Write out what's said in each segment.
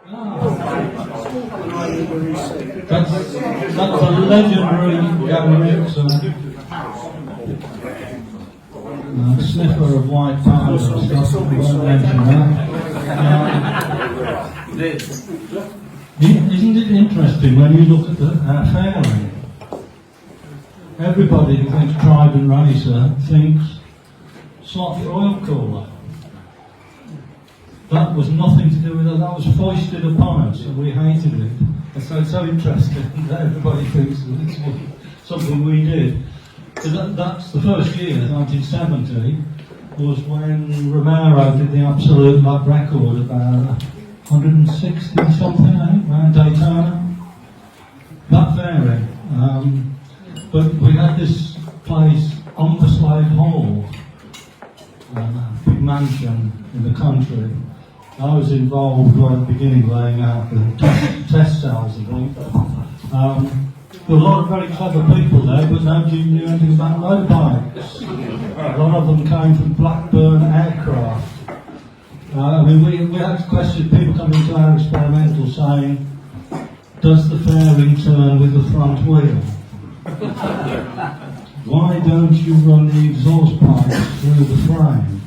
That's a legendary Gabrielson sniffer of white powder. I won't mention that. Isn't it interesting when you look at our fairing? Everybody who thinks Trident Racer thinks slot for oil cooler. That was nothing to do with it. That was foisted upon us, and we hated it. And so it's so interesting that everybody thinks that it's something we did. So that's the first year, 1970, was when Romero did the absolute lap record, about 160 something, I think, around Daytona. That fairing. But we had this place, Umberslade Hall, a big mansion in the country. I was involved right at the beginning laying out the test cells, I think. There were a lot of very clever people there, but nobody knew anything about motorbikes. A lot of them came from Blackburn Aircraft. We had questions, people coming to our experimental saying, does the fairing turn with the front wheel? Why don't you run the exhaust pipes through the frame?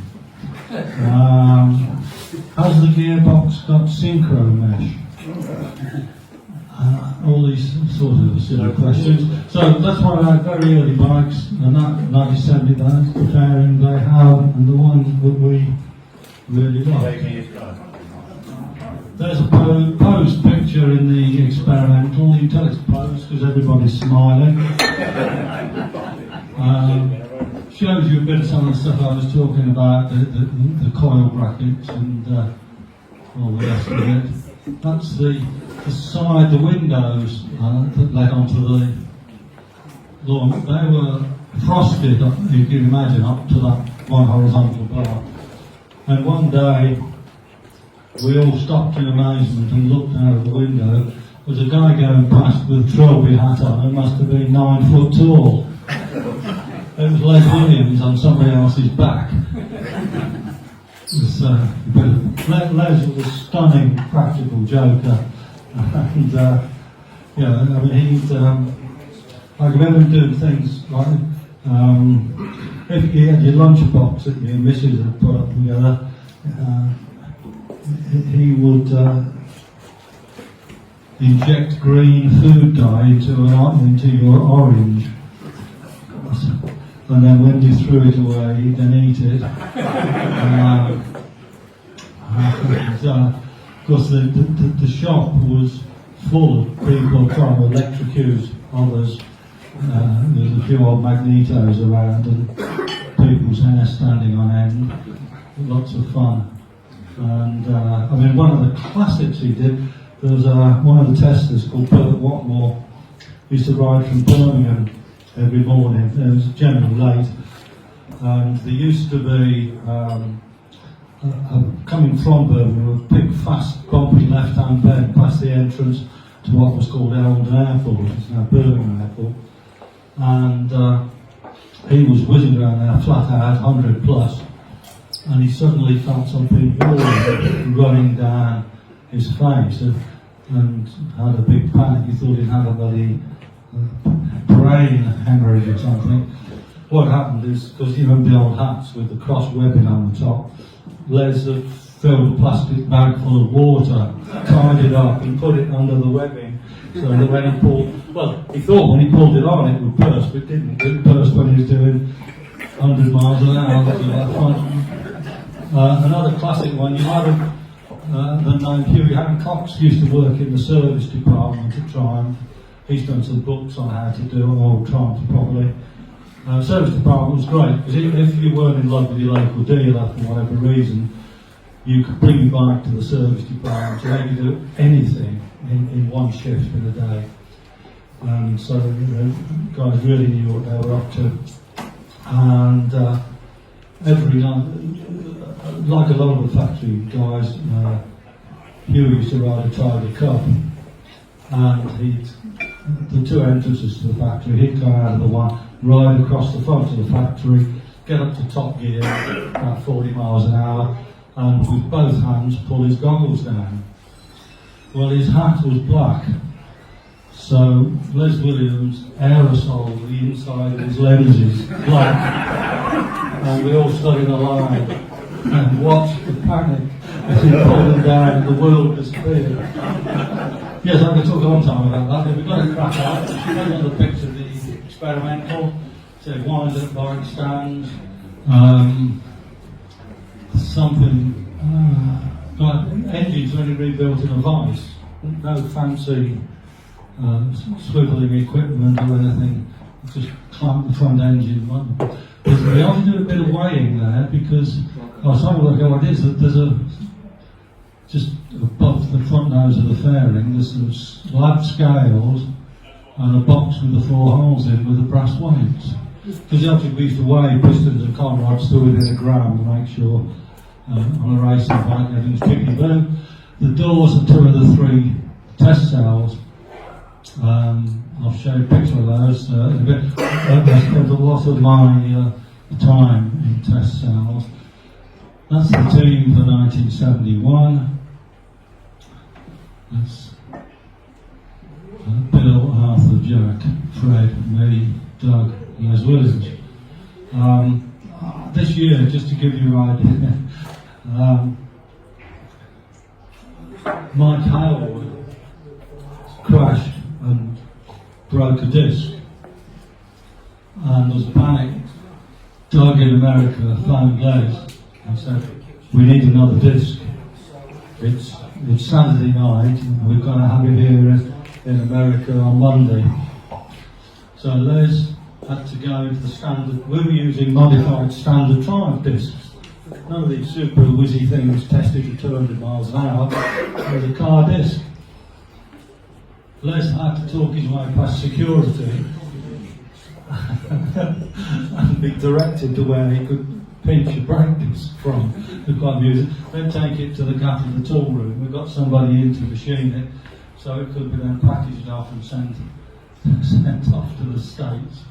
Has the gearbox got synchro mesh? All these sort of silly questions. So that's one of our very early bikes, and that 1970, that's the fairing they have, and the one that we really like. There's a posed picture in the experimental. You can tell it's posed because everybody's smiling. Shows you a bit of some of the stuff I was talking about, the coil brackets and all the rest of it. That's the side, the windows that led onto the lawn. They were frosted, you can imagine, up to that one horizontal bar. And one day, we all stopped in amazement and looked out of the window. There was a guy going past with a trilby hat on, who must have been 9 foot tall. It was Les Williams on somebody else's back. Les was a stunning practical joker. And, I mean, he'd, I remember him doing things like, if you had your lunchbox that your missus had put up together, he would inject green food dye into your orange. And then when you threw it away, he'd then eat it. Of course, the shop was full of people trying to electrocute others. There's a few old magnetos around and people's hair standing on end. Lots of fun. And I mean, one of the classics he did, there was one of the testers called Bert Watmore, used to ride from Birmingham every morning. It was generally late. And there used to be, coming from Birmingham, a big, fast, bumpy left-hand bend past the entrance to what was called Eldon Airport, which is now Birmingham Airport. And he was whizzing around there, flat out, 100 plus. And he suddenly felt something running down his face and had a big panic. He thought he'd had a bloody brain hemorrhage or something. What happened is, because you remember the old hats with the cross webbing on the top, Les had filled a plastic bag full of water, tied it up and put it under the webbing, so that when he pulled, well, he thought when he pulled it on it would burst, but it didn't. It burst when he was doing 100 miles an hour. That was a lot of fun. Another classic one, you might have the name Hughie Hancock's used to work in the service department at Triumph. He's done some books on how to do old Triumph properly. Service department was great, because if you weren't in love with your local dealer for whatever reason, you could bring your bike to the service department so they could do anything in one shift in a day. And so guys really knew what they were up to. And every night, like a lot of the factory guys, Hugh used to ride a Tiger Cup, and the two entrances to the factory, he'd go out of the one, ride across the front of the factory, get up to top gear, about 40 miles an hour, and with both hands pull his goggles down. Well, his hat was black, so Les Williams aerosoled the inside of his lenses black, and we all stood in a line and watched the panic as he pulled them down and the world disappeared. Yes, I could talk a long time about that, but we've got to crack out. She went on the picture of the experimental, so wind up bike stands, something like engines only rebuilt in a vice, no fancy swivelling equipment or anything, just clamp the front engine. We have to do a bit of weighing there because something like what it is that there's just above the front nose of the fairing there's some slab scales and a box with the 4 holes in with the brass weights. Because obviously we used to weigh pistons and conrods to within a gram to make sure on a racing bike everything's tickety-boo. The doors are 2 of the 3 test cells. I'll show you a picture of those in a bit. I spent a lot of my time in test cells. That's the team for 1971. That's Bill, Arthur, Jack, Fred, me, Doug, and Les Williams. This year, just to give you an idea, Mike Howard crashed and broke a disc, and there was panic. Doug in America phoned Les and said, "We need another disc. It's Saturday night, and we've got to have it here in America on Monday." So Les had to go into the standard. We were using modified standard drive discs. None of these super whizzy things tested at 200 miles an hour. It was a car disc. Les had to talk his way past security and be directed to where he could pinch a brake disc from. We've got music. Then take it to the gap of the tool room. We've got somebody in to machine it, so it could be then packaged off and sent off to the States.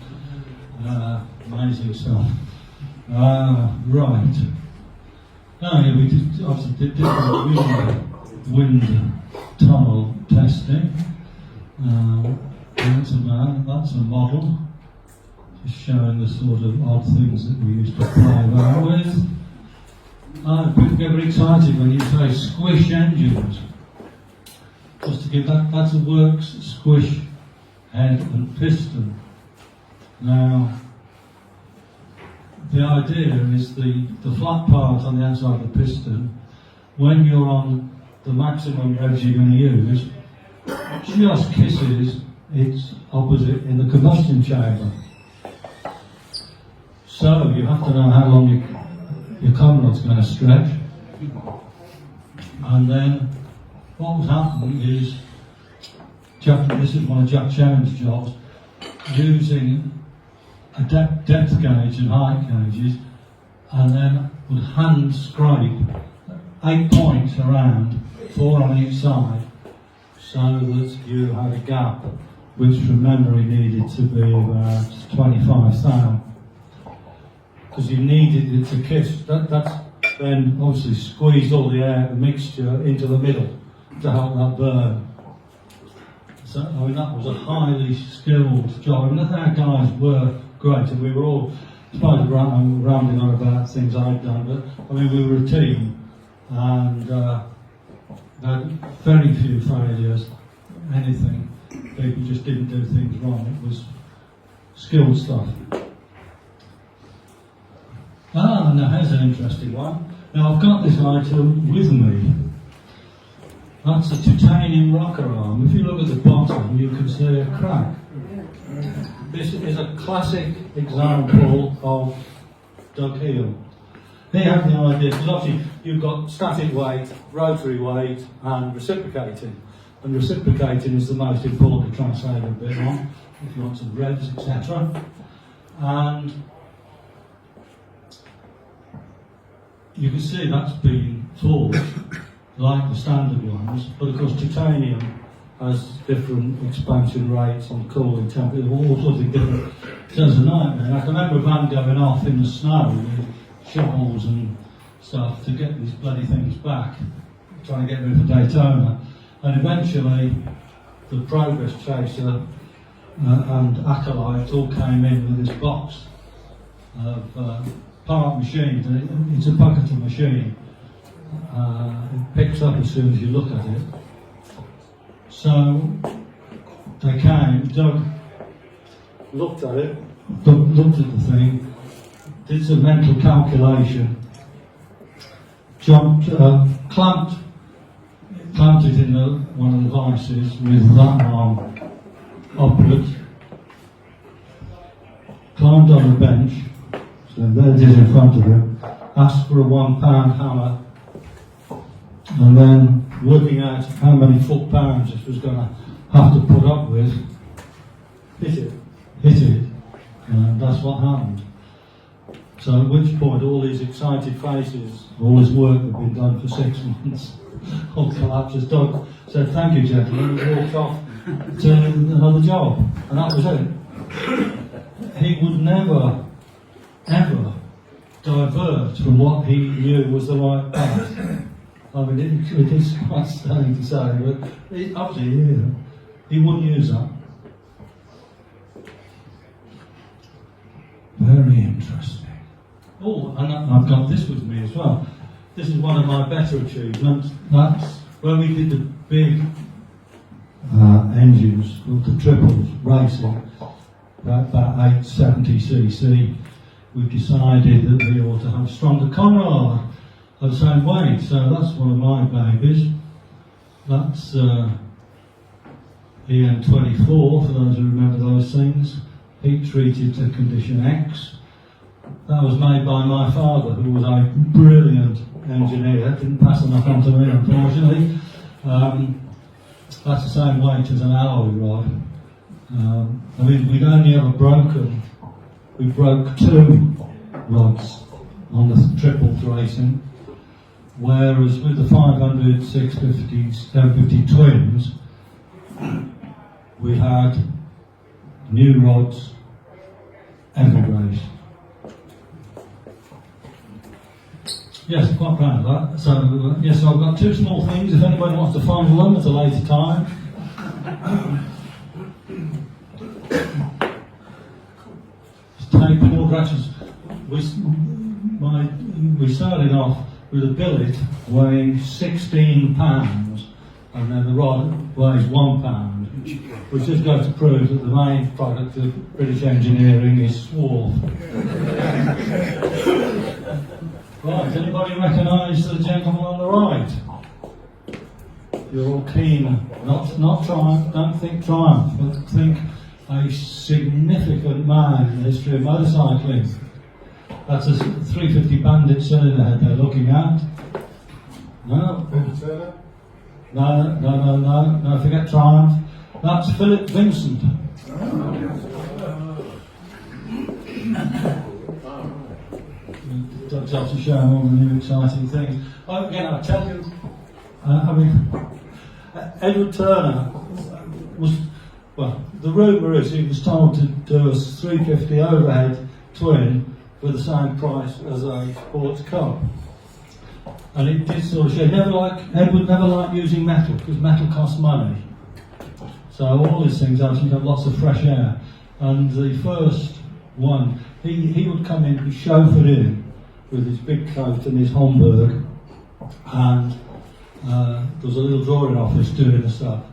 Amazing stuff. Right. Yeah, we obviously did different wind tunnel testing. That's a model, just showing the sort of odd things that we used to play around with. People get very excited when you say squish engines. Just to give that's a works squish head and piston. Now, the idea is the flat part on the outside of the piston, when you're on the maximum revs you're going to use, just kisses its opposite in the combustion chamber. So you have to know how long your conrod's going to stretch. And then what was happening is, this is one of Jack Chown's jobs, using a depth gauge and height gauges, and then would hand scrape 8 points around, 4 on each side, so that you had a gap which from memory needed to be about 25 thou, because you needed it to kiss. That's then obviously squeeze all the air, the mixture into the middle to help that burn. So I mean that was a highly skilled job. I mean our guys were great, and we were all, I suppose I'm rambling on about things I'd done, but I mean we were a team, and had very few failures, anything. People just didn't do things wrong. It was skilled stuff. Now here's an interesting one. Now I've got this item with me. That's a titanium rocker arm. If you look at the bottom, you can see a crack. This is a classic example of Doug Heel. He had the idea, because obviously you've got static weight, rotary weight, and reciprocating. And reciprocating is the most important to try and save a bit on, if you want some revs, etc. And you can see that's been forged like the standard ones, but of course titanium has different expansion rates and cooling temperatures, all sorts of different. So it's a nightmare. I can remember a van going off in the snow with shovels and stuff to get these bloody things back, trying to get rid of Daytona. And eventually the progress chaser and acolyte all came in with this box of part machines, and it's a bucketed machine. It picks up as soon as you look at it. So they came, Doug looked at it, looked at the thing, did some mental calculation, jumped, clamped it in one of the vices with that arm upwards, climbed on the bench, so there it is in front of him, asked for a £1 hammer, and then working out how many foot-pounds this was going to have to put up with, hit it, and that's what happened. So at which point all these excited faces, all this work that had been done for 6 months, all collapses. Doug said, "Thank you, gentlemen," and walked off to another job, and that was it. He would never, ever divert from what he knew was the right path. I mean, it is quite stunning to say, but obviously he wouldn't use that. Very interesting. Oh, and I've got this with me as well. This is one of my better achievements. That's when we did the big engines, the triples racing, about 870cc. We decided that we ought to have stronger conrod of the same weight. So that's one of my babies. That's EN24, for those who remember those things. Heat treated to condition X. That was made by my father, who was a brilliant engineer. Didn't pass enough on to me, unfortunately. That's the same weight as an alloy rod. I mean, we'd only ever broken, we broke 2 rods on the triple racing, whereas with the 500, 650, 750 twins, we had new rods every race. Yes, quite proud of that. So, yes, I've got 2 small things if anybody wants to fondle them at a later time. Take more grasses. We started off with a billet weighing 16 pounds, and then the rod weighs 1 pound, which just goes to prove that the main product of British engineering is swarf. Right, does anybody recognise the gentleman on the right? You're all keen, not Triumph, don't think Triumph, but think a significant man in the history of motorcycling. That's a 350 Bandit cylinder head they're looking at. No? No, forget Triumph. That's Philip Vincent. Doug's off to show all the new exciting things. Again, I'll tell you, Edward Turner was, well, the rumour is he was told to do a 350 overhead twin for the same price as a sports car. And it did sort of show, Edward never liked using metal, because metal costs money. So all these things actually have lots of fresh air. And the first one, he would come in, be chauffeured in with his big coat and his Homburg, and there was a little drawing office doing the stuff.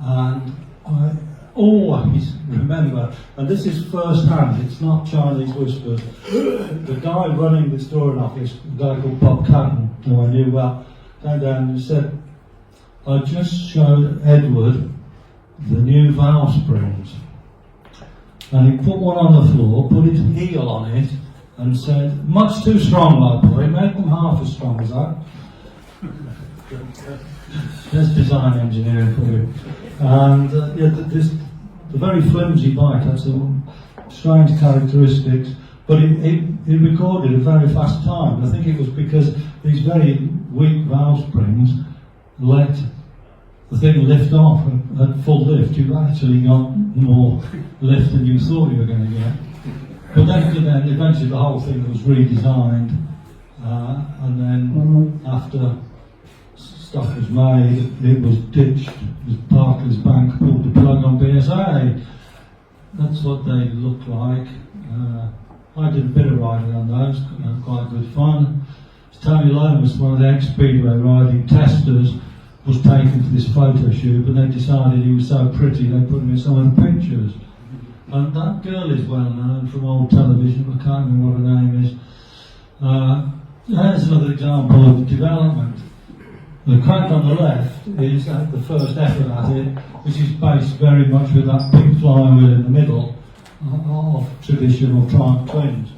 And I always remember, and this is first hand, it's not Chinese whispers, the guy running this drawing office, a guy called Bob Catton, who I knew well, came down and said, "I just showed Edward the new valve springs." And he put one on the floor, put his heel on it, and said, "Much too strong, my boy, make them half as strong as that." There's design engineering for you. And the very flimsy bike had some strange characteristics, but it recorded a very fast time. I think it was because these very weak valve springs let the thing lift off, and at full lift you actually got more lift than you thought you were going to get. But then eventually the whole thing was redesigned, and then after stuff was made, it was ditched, it was Barclays Bank pulled the plug on BSA. That's what they look like. I did a bit of riding on those, quite good fun. Tony Lomas, one of the ex-speedway riding testers, was taken to this photo shoot, but they decided he was so pretty they put him in some of the pictures. And that girl is well known from old television, I can't remember what her name is. There's another example of development. The crank on the left is the first effort at it, which is based very much with that big flywheel in the middle of traditional Triumph twins.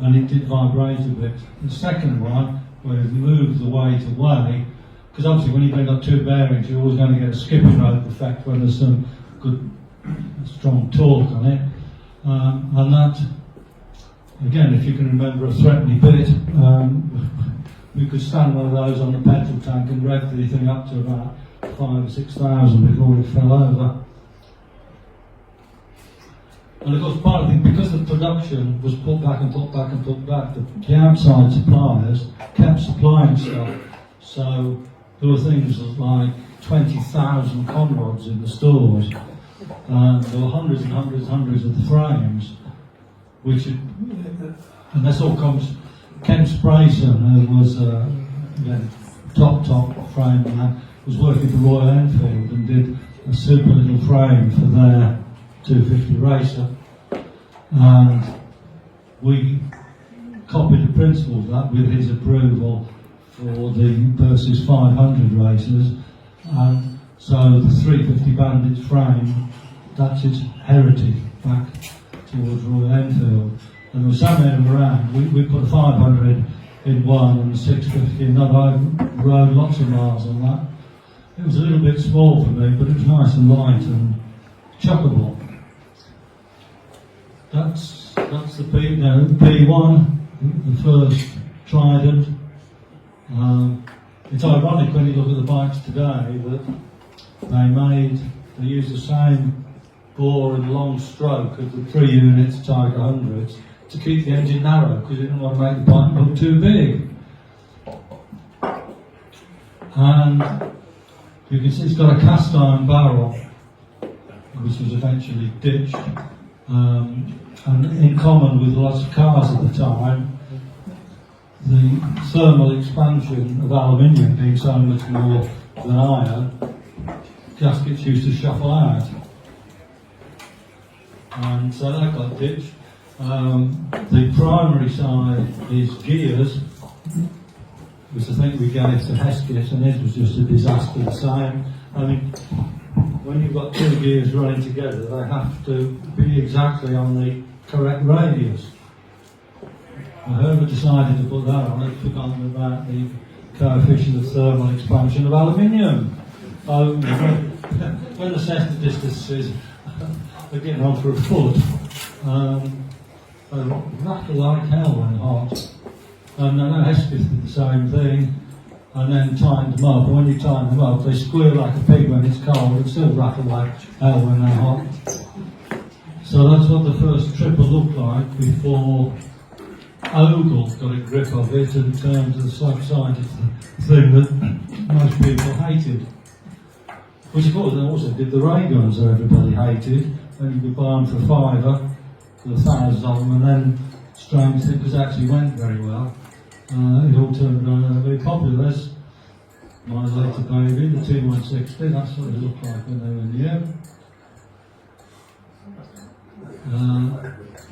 And it did vibrate a bit. The second one, where it moved the weight away, because obviously when you've got two bearings, you're always going to get a skipping rope effect when there's some good, strong torque on it. And that, again, if you can remember a threepenny bit, we could stand one of those on the petrol tank and rev the thing up to about 5,000 or 6,000 before it fell over. And of course, part of the thing, because the production was put back and put back and put back, the outside suppliers kept supplying stuff. So there were things like 20,000 conrods in the stores, and there were hundreds and hundreds and hundreds of the frames, and this all comes. Ken Sprayson, who was again, top frame man, was working for Royal Enfield and did a super little frame for their 250 racer, and we copied the principle of that with his approval for the Persis 500 races, and so the 350 Bandits frame, that's its heritage back towards Royal Enfield. And there was so many around, we put a 500 in one and a 650 in another. I rode lots of miles on that. It was a little bit small for me, but it was nice and light and chuckable. That's the P1, the first Trident. It's ironic when you look at the bikes today that they use the same bore and long stroke of the 3 units Tiger 100s to keep the engine narrow, because they didn't want to make the bike look too big. And you can see it's got a cast iron barrel, which was eventually ditched. And in common with lots of cars at the time, the thermal expansion of aluminium being so much more than iron, gaskets used to shuffle out. And so that got ditched. The primary side is gears, which I think we gave to Hesketh, and it was just a disaster the same. I mean, when you've got two gears running together, they have to be exactly on the correct radius. Whoever decided to put that on had forgotten about the coefficient of thermal expansion of aluminium. When the centre distances are getting on for a foot, they rattle like hell when hot. And I know Hesketh did the same thing, and then timed them up. And when you time them up, they squeal like a pig when it's cold, and still rattle like hell when they're hot. So that's what the first triple looked like before Ogle got a grip of it and turned to the subsided thing that most people hated. Which of course they also did the ray guns that everybody hated, and you could buy them for £5, there were thousands of them, and then strange things actually went very well. It all turned around and very popular. There's my later baby, the T160, that's what it looked like when they were in the air.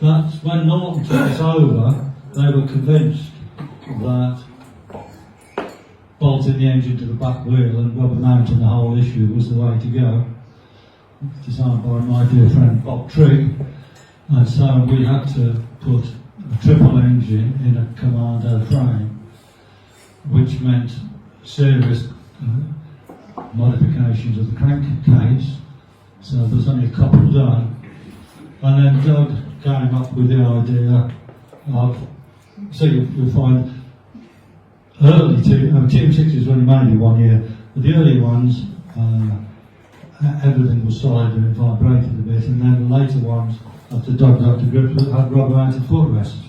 That's when Norton took this over, they were convinced that bolting the engine to the back wheel and rubber mounting the whole issue was the way to go. Designed by my dear friend Bob Trigg, and so we had to put a triple engine in a Commando frame, which meant serious modifications of the crankcase, so there's only a couple done. And then Doug came up with the idea of, so you'll find early TM60s were only mainly 1 year, but the early ones, everything was solid and it vibrated a bit, and then the later ones, after Doug got to grips, had rubber mounted footrests,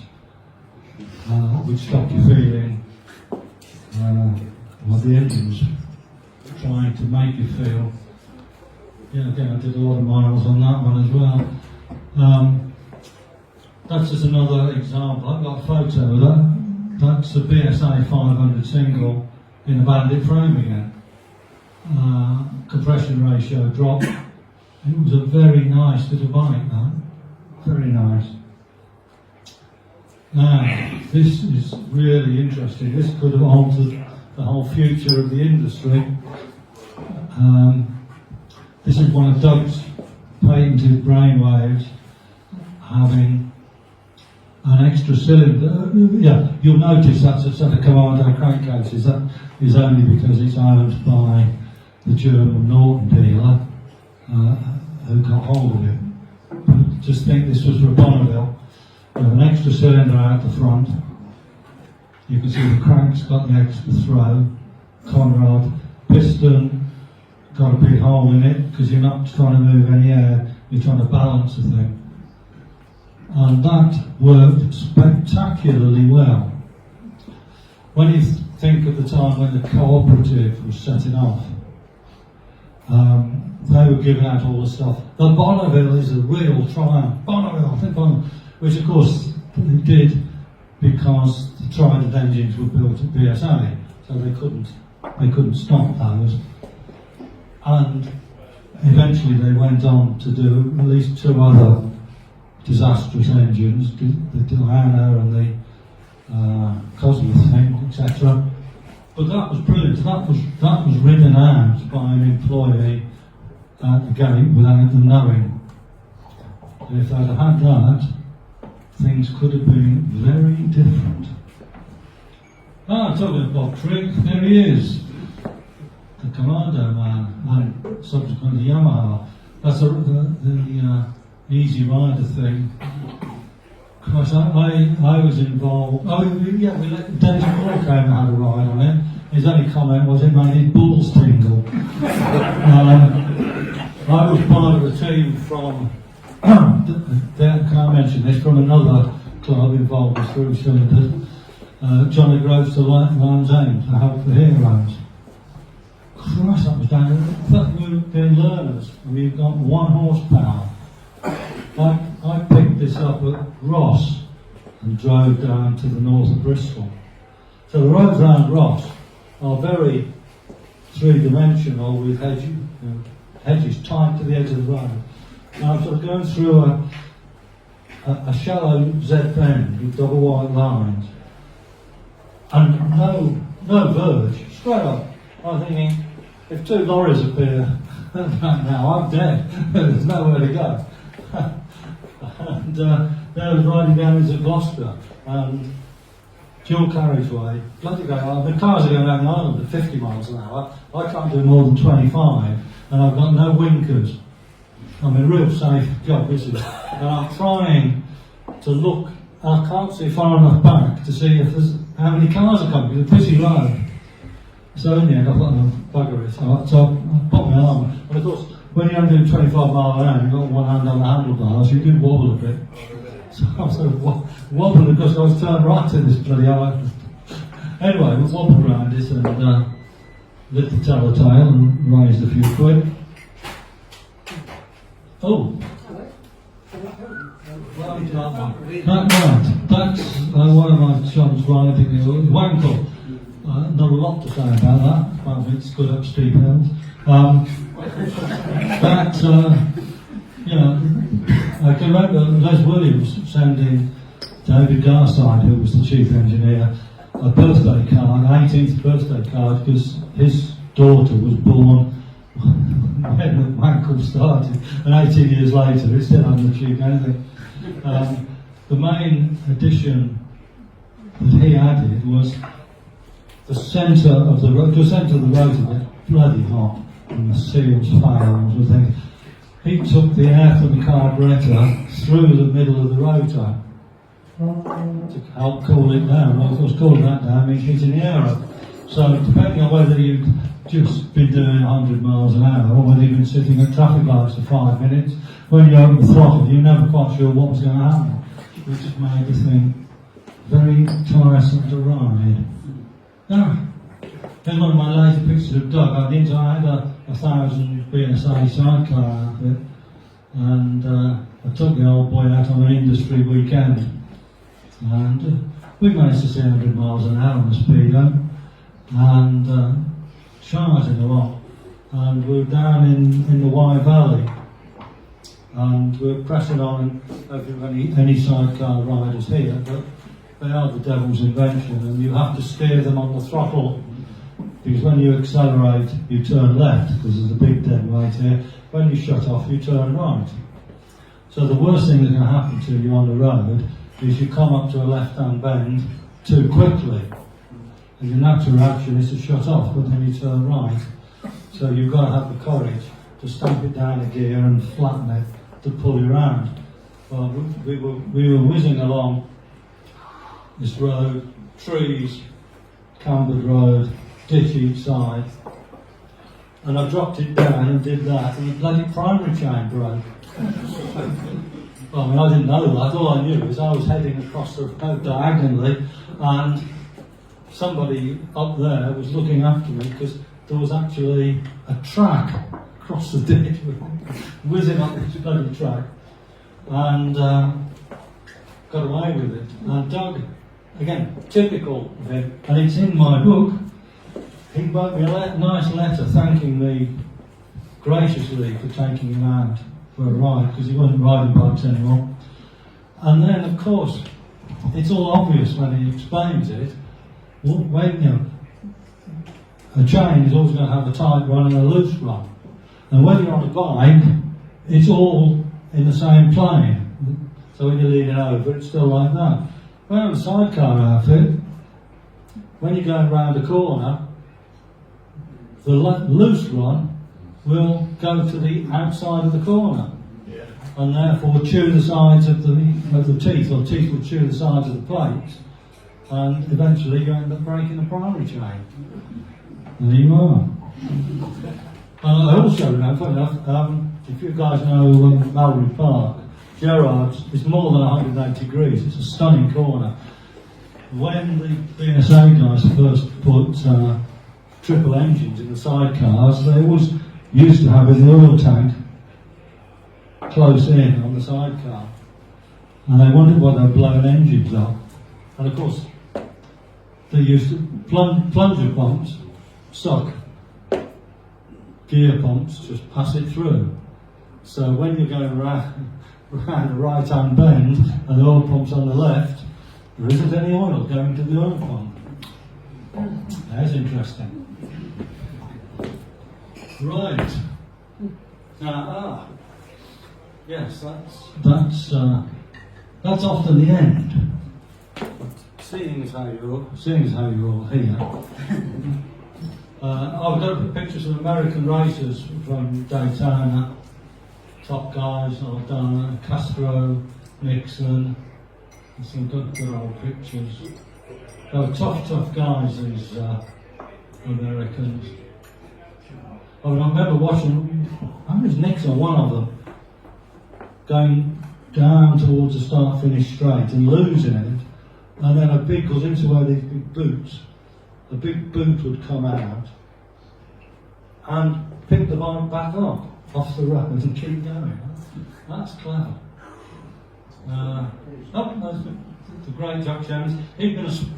which stopped you feeling well, the engines trying to make you feel. Yeah, again, I did a lot of miles on that one as well. That's just another example. I've got a photo of that. That's a BSA 500 single in a bandit frame again. Compression ratio dropped. It was a very nice little bike, that. Very nice. Now, this is really interesting. This could have altered the whole future of the industry. This is one of Doug's patented brainwaves having an extra cylinder. Yeah, you'll notice that's a set of Commando crankcases. That is only because it's owned by the German Norton dealer who got hold of it. But just think this was for a Bonneville. You have an extra cylinder out the front. You can see the crank's got the extra throw. Conrod piston got a big hole in it because you're not trying to move any air, you're trying to balance the thing. And that worked spectacularly well. When you think of the time when the cooperative was setting off, they were giving out all the stuff. The Bonneville is a real triumph. Bonneville, think Bonneville, which of course they did because the Trident engines were built at BSA, so they couldn't stop those. And eventually they went on to do at least two other disastrous engines, the Diana and the Cosworth thing, etc. But that was brilliant. That was ridden out by an employee at the gate without them knowing. And if they'd have had that, things could have been very different. Talking of Bob Trigg, there he is. The Commando man, and subsequently Yamaha. That's the Easy Rider thing. Gosh, I was involved. Oh yeah, we let Dennis Moore came and had a ride on it. His only comment was it made his balls tingle. I was part of a team from. Can I mention this from another club involved with through cylinders? Johnny Groves to Land's End, the Help for Heroes. Christ, that was down there. We were being learners, and we've got 1 horsepower. I picked this up at Ross and drove down to the north of Bristol. So the roads around Ross are very three-dimensional with hedges tied to the edge of the road. Now I'm sort of going through a shallow Z bend with double white lines and no verge, straight up. I'm thinking, if 2 lorries appear right now, I'm dead. There's nowhere to go. And there I was riding down into Gloucester, and dual carriageway, bloody go. The cars are going down the island at 50 miles an hour. I can't do more than 25, and I've got no winkers. I'm in a real safe job, this is. And I'm trying to look, I can't see far enough back to see if there's how many cars are coming. It's a busy road. So in the end, I thought, no, bugger it. So I put my arm. And of course, when you're doing 25 miles an hour, you've got one hand on the handlebars, you do wobble a bit. So I was sort of wobbling because I was turned right in this bloody island. Anyway, we wobbled around it and lit the telltale and raised a few quid. Oh! That's one of my chums riding the Wankle. Not a lot to say about that, apart from it's good up steep hills. I can remember Les Williams sending David Garside, who was the chief engineer, a birthday card, 18th birthday card, because his daughter was born when Wankle started, and 18 years later it still hadn't achieved anything. The main addition that he added was the centre of the road. The centre of the road was bloody hot, and the seals failed. He took the air from the carburettor through the middle of the rotor to help cool it down. Well, of course, cooling that down means heating the air up. So, depending on whether you've just been doing 100 miles an hour or whether you've been sitting at traffic lights for 5 minutes, when you open the throttle, you're never quite sure what was going to happen, which made the thing very tiresome to ride. Now, Here's one of my later pictures of Doug. I had a 1,000 BSA sidecar outfit, and I took the old boy out on an industry weekend, and we managed to see 100 miles an hour on the speedo, and charging along, and we were down in the Wye Valley, and we were pressing on. I don't know if you've any sidecar riders here, but they are the devil's invention, and you have to steer them on the throttle, because when you accelerate, you turn left, because there's a big dead weight here. When you shut off, you turn right. So the worst thing that can happen to you on the road is you come up to a left-hand bend too quickly. And your natural reaction is to shut off, but then you turn right. So you've got to have the courage to stamp it down a gear and flatten it to pull you around. Well, we were whizzing along this road, trees, cambered road, ditch each side, and I dropped it down and did that, and the bloody primary chain broke. Well, I mean, I didn't know that. All I knew is I was heading across the road diagonally, and somebody up there was looking after me, because there was actually a track across the ditch, whizzing up this bloody track, and got away with it. And Doug, again, typical of him, and it's in my book. He wrote me a nice letter thanking me graciously for taking him out for a ride, because he wasn't riding bikes anymore. And then, of course, it's all obvious when he explains it. When, a chain is always going to have a tight run and a loose run. And when you're on a bike, it's all in the same plane. So when you're leaning over, it's still like that. When on a sidecar outfit, when you're going round a corner, the loose run will go to the outside of the corner, and therefore chew the sides of the teeth, or teeth will chew the sides of the plates, and eventually you end up breaking the primary chain. And there you are. And I also remember, funny enough, if you guys know Mallory Park, Gerrard's is more than 180 degrees. It's a stunning corner. When the BSA guys first put triple engines in the sidecars, they always used to have in the oil tank close in on the sidecar, and they wondered what they're blowing engines up. And of course, they used to plunger pumps suck, gear pumps just pass it through. So when you're going around a right-hand bend and the oil pump's on the left, there isn't any oil going to the oil pump. That's interesting. Right. Now, yes, that's often the end. Seeing as how you're all here, I've got pictures of American racers from Daytona, top guys I've done, Castro, Nixon, and some good old pictures. They were tough guys, these Americans. I remember watching, I think it was Nixon, one of them, going down towards the start-finish straight and losing it, and then because into where these big boots, a big boot would come out and pick the bike back up off the road and keep going. That's clever. The great Jack James.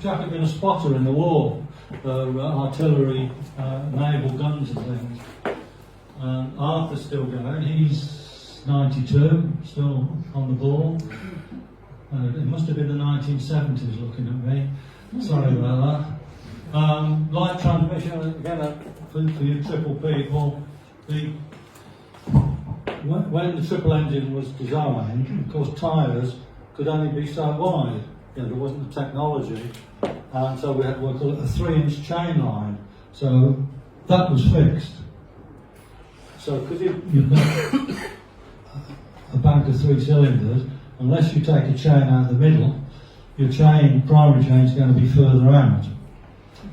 Jack had been a spotter in the war for artillery, naval guns and things. Arthur's still going. He's 92, still on the ball. It must have been the 1970s looking at me. Sorry about that. Light transmission, again, for you triple people. When the triple engine was designed, of course, tyres could only be so wide. There wasn't the technology, and so we had what we call a 3-inch chain line. So that was fixed. So because you've got a bank of 3 cylinders, unless you take a chain out of the middle, your primary chain is going to be further out,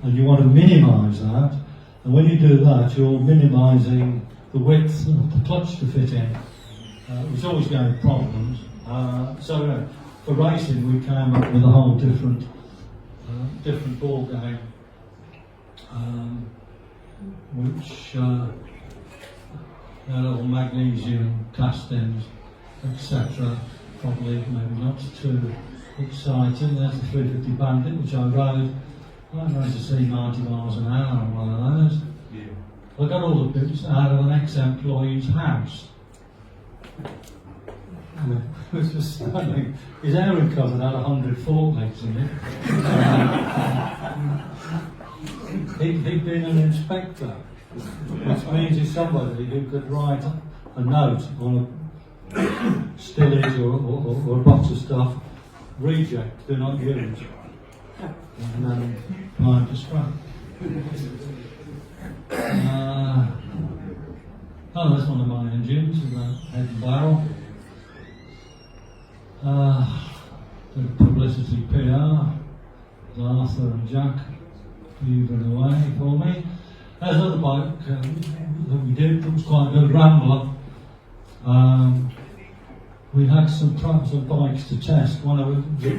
and you want to minimise that. And when you do that, you're minimising the width of the clutch to fit in, which always gave problems. So for racing, we came up with a whole different ball game. which had all magnesium castings, etc. Probably maybe not too exciting. There's the 350 Bandit, which I rode. I managed to see 90 miles an hour on one of those. I got all the bits out of an ex-employee's house. It was just stunning. His airing cupboard had 100 forklifts in it. He'd been an inspector, which means he's somebody who could write a note on a stillage or a box of stuff, reject, do not use, and then apply to scrap. Oh, that's one of my engines, head and barrel. The publicity PR, Arthur and Jack weaving away for me. There's another bike that we did that was quite a good rambler. We had some bikes to test. One of them was a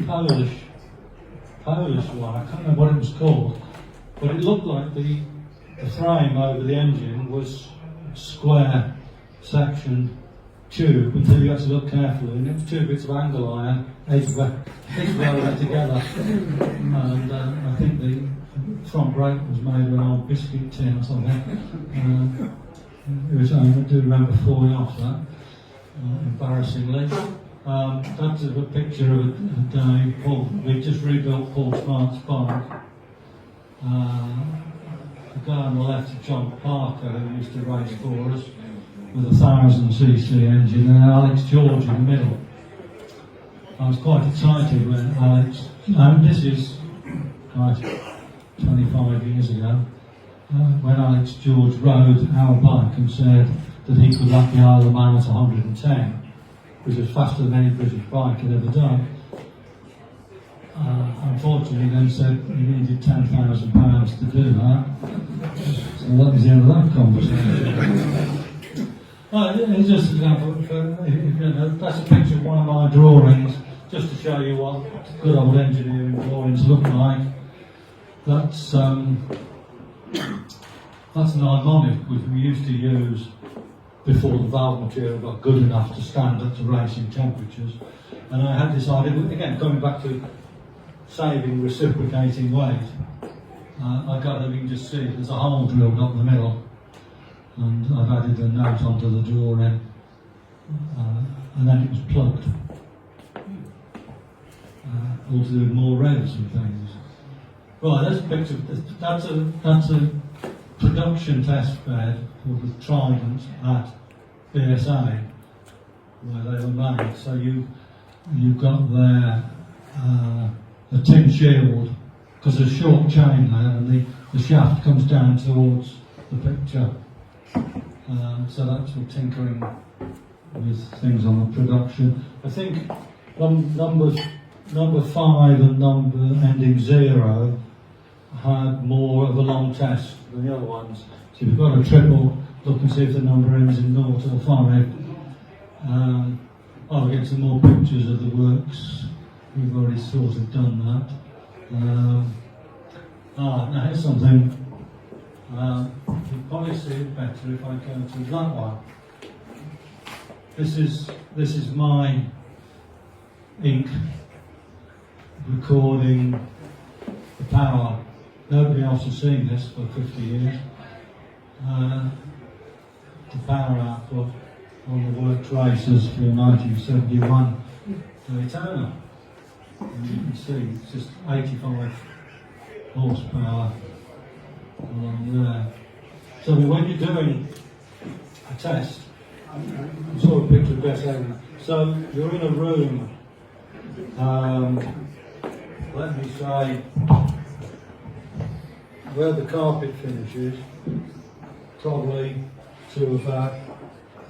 Polish one, I can't remember what it was called, but it looked like the frame over the engine was square section tube until you had to look carefully, and it was 2 bits of angle iron, edge welded together, and I think the front brake was made of an old biscuit tin or something. I do remember falling off that, embarrassingly. That's a picture of a day. We just rebuilt Paul Smart's bike. The guy on the left is John Parker, who used to race for us with a 1000cc engine, and Alex George in the middle. I was quite excited when Alex, this is 25 years ago, when Alex George rode our bike and said that he could lap the Isle of Man at 110, which was faster than any British bike had ever done. Unfortunately, then said he needed £10,000 to do that. So that was the end of that conversation. It's just an example. That's a picture of one of my drawings, just to show you what good old engineering drawings look like. That's an harmonic which we used to use before the valve material got good enough to stand up to racing temperatures. And I had this idea, again, coming back to saving reciprocating weight, I got that you can just see there's a hole drilled up the middle, and I've added a note onto the drawing, and then it was plugged. All to do with more revs and things. Right, there's a picture. That's a production test bed called the Trident at BSA, where they were made. So you've got there a tin shield, because there's a short chain there, and the shaft comes down towards the picture. So that's for tinkering with things on the production. I think number 5 and number ending 0 had more of a long test than the other ones. So if you've got a triple, look and see if the number ends in 0 or 5. I'll get some more pictures of the works. We've already sort of done that. Now here's something. You'll probably see it better if I go to that one. This is my ink recording the power. Nobody else has seen this for 50 years. The power output on the works races for 1971 Daytona. And you can see it's just 85 horsepower along there. So when you're doing a test, I saw a picture of this area. So you're in a room, let me say, where the carpet finishes, probably to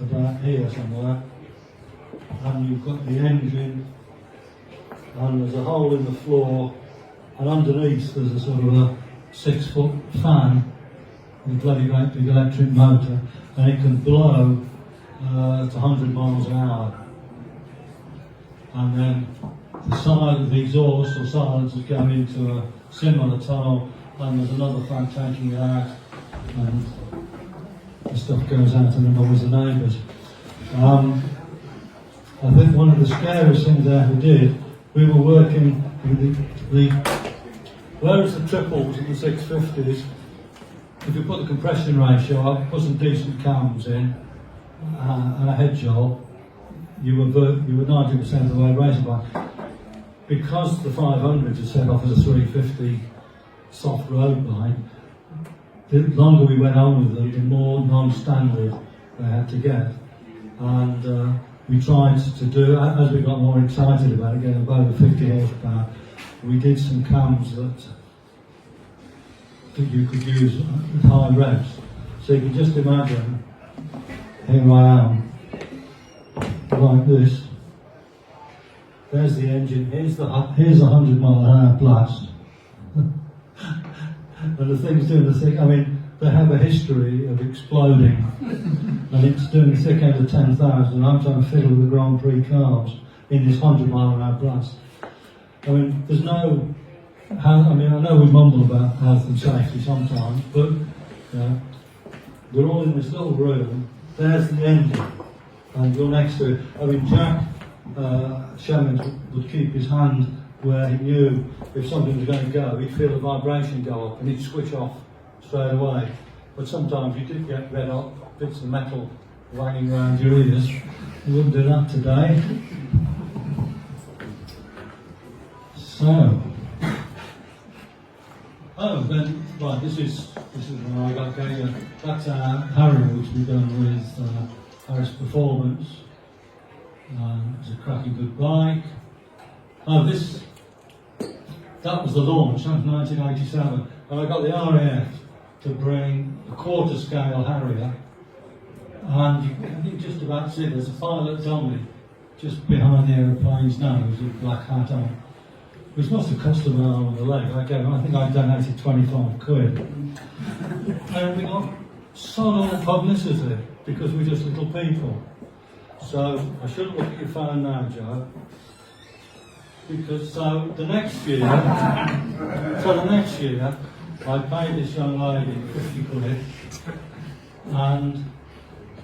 about here somewhere, and you've got the engine, and there's a hole in the floor, and underneath there's a sort of a 6-foot fan with a bloody great big electric motor, and it can blow to 100 miles an hour. And then the side of the exhaust or silencers go into a similar tunnel and there's another flag taking it out, and the stuff goes out and annoys the neighbours. I think one of the scariest things I ever did, we were working with whereas the triples and the 650s, if you put the compression ratio up, put some decent cams in, and a head job, you were 90% of the way racing bike. Because the 500 is set off as a 350 soft road bike, the longer we went on with them, the more non-standard they had to get. And we tried to do, as we got more excited about it, getting above 50 horsepower, we did some cams that you could use at high revs. So you can just imagine, here I am, like this. There's the engine, here's a 100 mile an hour blast. And the thing's doing the thing, I mean, they have a history of exploding, and it's doing the thick end of 10,000, and I'm trying to fiddle with the Grand Prix cars in this 100 mile an hour blast. I mean, there's no, I know we mumble about health and safety sometimes, but we're all in this little room, there's the engine, and you're next to it. I mean, Jack Shemmons would keep his hand where he knew if something was going to go, he'd feel the vibration go up and he'd switch off straight away. But sometimes you did get red hot bits of metal wanging around your ears. You wouldn't do that today. So, then, right, this is when I got going. That's our Harrier, which we've done with Harris Performance. It's a cracking good bike. That was the launch, that was 1987, and I got the RAF to bring a quarter scale Harrier, and you can just about see there's a pilot dummy just behind the aeroplane's nose with a black hat on, which must have cost him an arm and a leg. I think I donated 25 quid. And we got sod all publicity because we're just little people. So I shouldn't look at your phone now, Joe. Because the next year, I paid this young lady 50 quid, and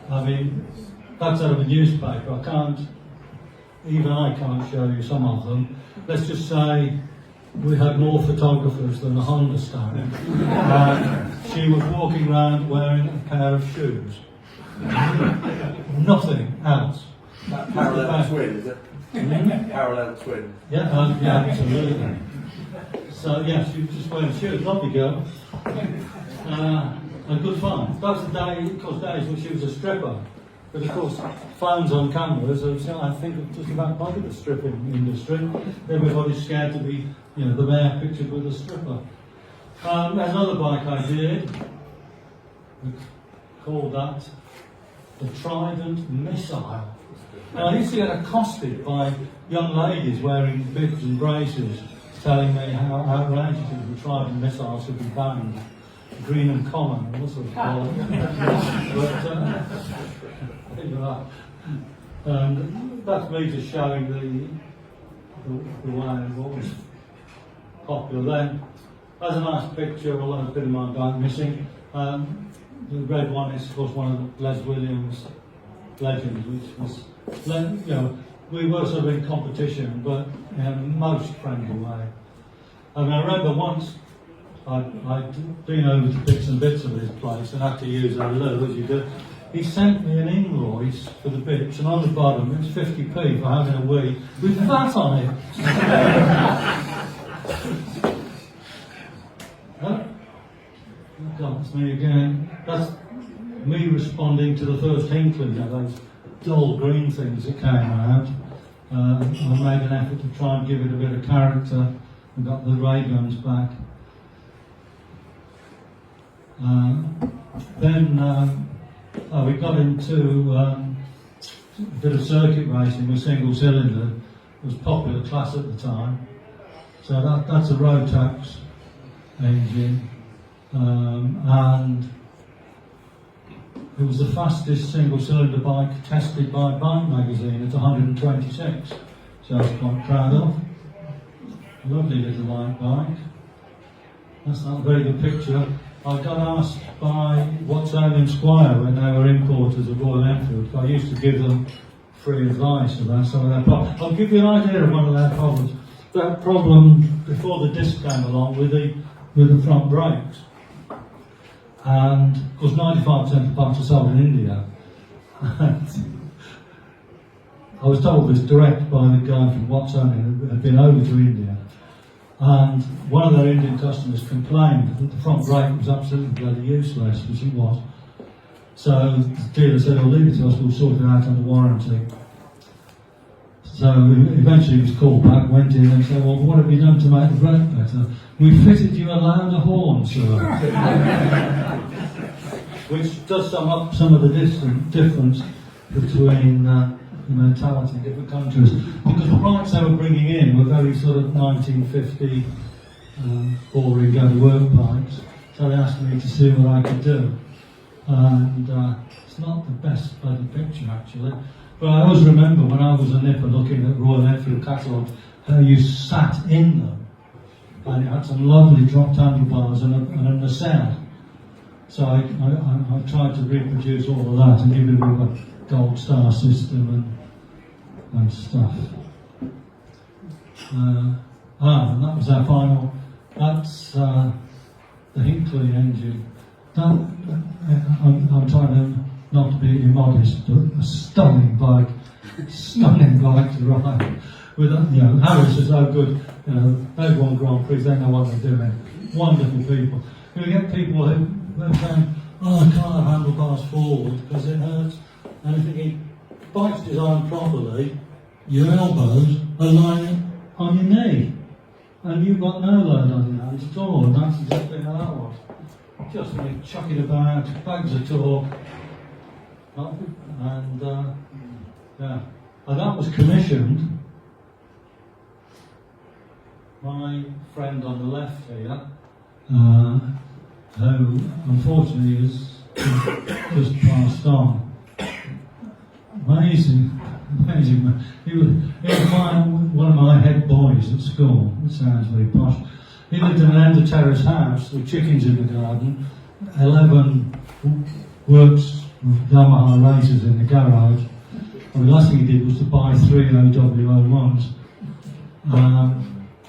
I mean, that's out of a newspaper. Even I can't show you some of them. Let's just say we had more photographers than the Honda stand. She was walking around wearing a pair of shoes. Nothing else. That parallel twin, is it? Parallel twin. Yeah, absolutely. So yes, she was just wearing shoes, lovely girl. And good fun. That was the day, of course, days when she was a stripper. But of course, phones on cameras, I think just about part of the stripping industry. Everybody's scared to be, the mayor pictured with a stripper. There's another bike I did. We called that the Trident Missile. I used to get accosted by young ladies wearing bibs and braces telling me how outrageous it was the Trident Missile should be banned. Green and common, what sort of colour. But think of that. And that's me just showing the way what was popular then. There's a nice picture, although a bit of my bike missing. The red one is, of course, one of Les Williams' legends, which was, we were sort of in competition, but in a most friendly way. I mean, I remember once I'd been over to Bits and Bits of his place and had to use a loo, as you do. He sent me an invoice for the bits, and on the bottom it's 50p for having a wee with that on it. God, that's me again. That's me responding to the first inkling of those dull green things that came out. I made an effort to try and give it a bit of character and got the ray guns back. Then we got into a bit of circuit racing with single cylinder. It was a popular class at the time. So that's a Rotax engine. And it was the fastest single cylinder bike tested by Bike Magazine at 126. So I was quite proud of. Lovely little light bike. That's not a very good picture. I got asked by Watson Squire when they were importers of Royal Enfield. I used to give them free advice about some of their problems. I'll give you an idea of one of their problems. That problem before the disc came along with the front brakes. And of course 95% of the parts are sold in India. I was told this direct by the guy from Watson who had been over to India. And one of their Indian customers complained that the front brake was absolutely bloody useless, which it was. So the dealer said, "I'll leave it to us, we'll sort it out under warranty." So eventually he was called back, went in and said, "Well, what have you done to make the brake better?" "We fitted you a louder horn, sir." Which does sum up some of the difference between the mentality in different countries. Because the bikes they were bringing in were very sort of 1950 boring go to work bikes. So they asked me to see what I could do. And it's not the best bloody picture actually. But I always remember when I was a nipper looking at Royal Enfield catalogues, how you sat in them. And it had some lovely dropped handlebars and a nacelle. So I tried to reproduce all of that and give it a gold star system and stuff. And that was our final. That's the Hinkley engine. I'm trying to not to be immodest, but a stunning bike to ride. With Harris is so good. They've won Grand Prix. They know what they're doing. Wonderful people. You get people who are saying, "Oh, I can't have handlebars forward because it hurts." And I'm thinking, bike's designed properly, your elbows are lying on your knee. And you've got no load on your hands at all. And that's exactly how that was. Just like chucking about, bags of talk. And that was commissioned. My friend on the left here, who unfortunately is just passed on. Amazing man. He was one of my head boys at school. It sounds very posh. He lived in an end of terrace house with chickens in the garden, 11 works Yamaha racers in the garage. And the last thing he did was to buy 3 OW01s,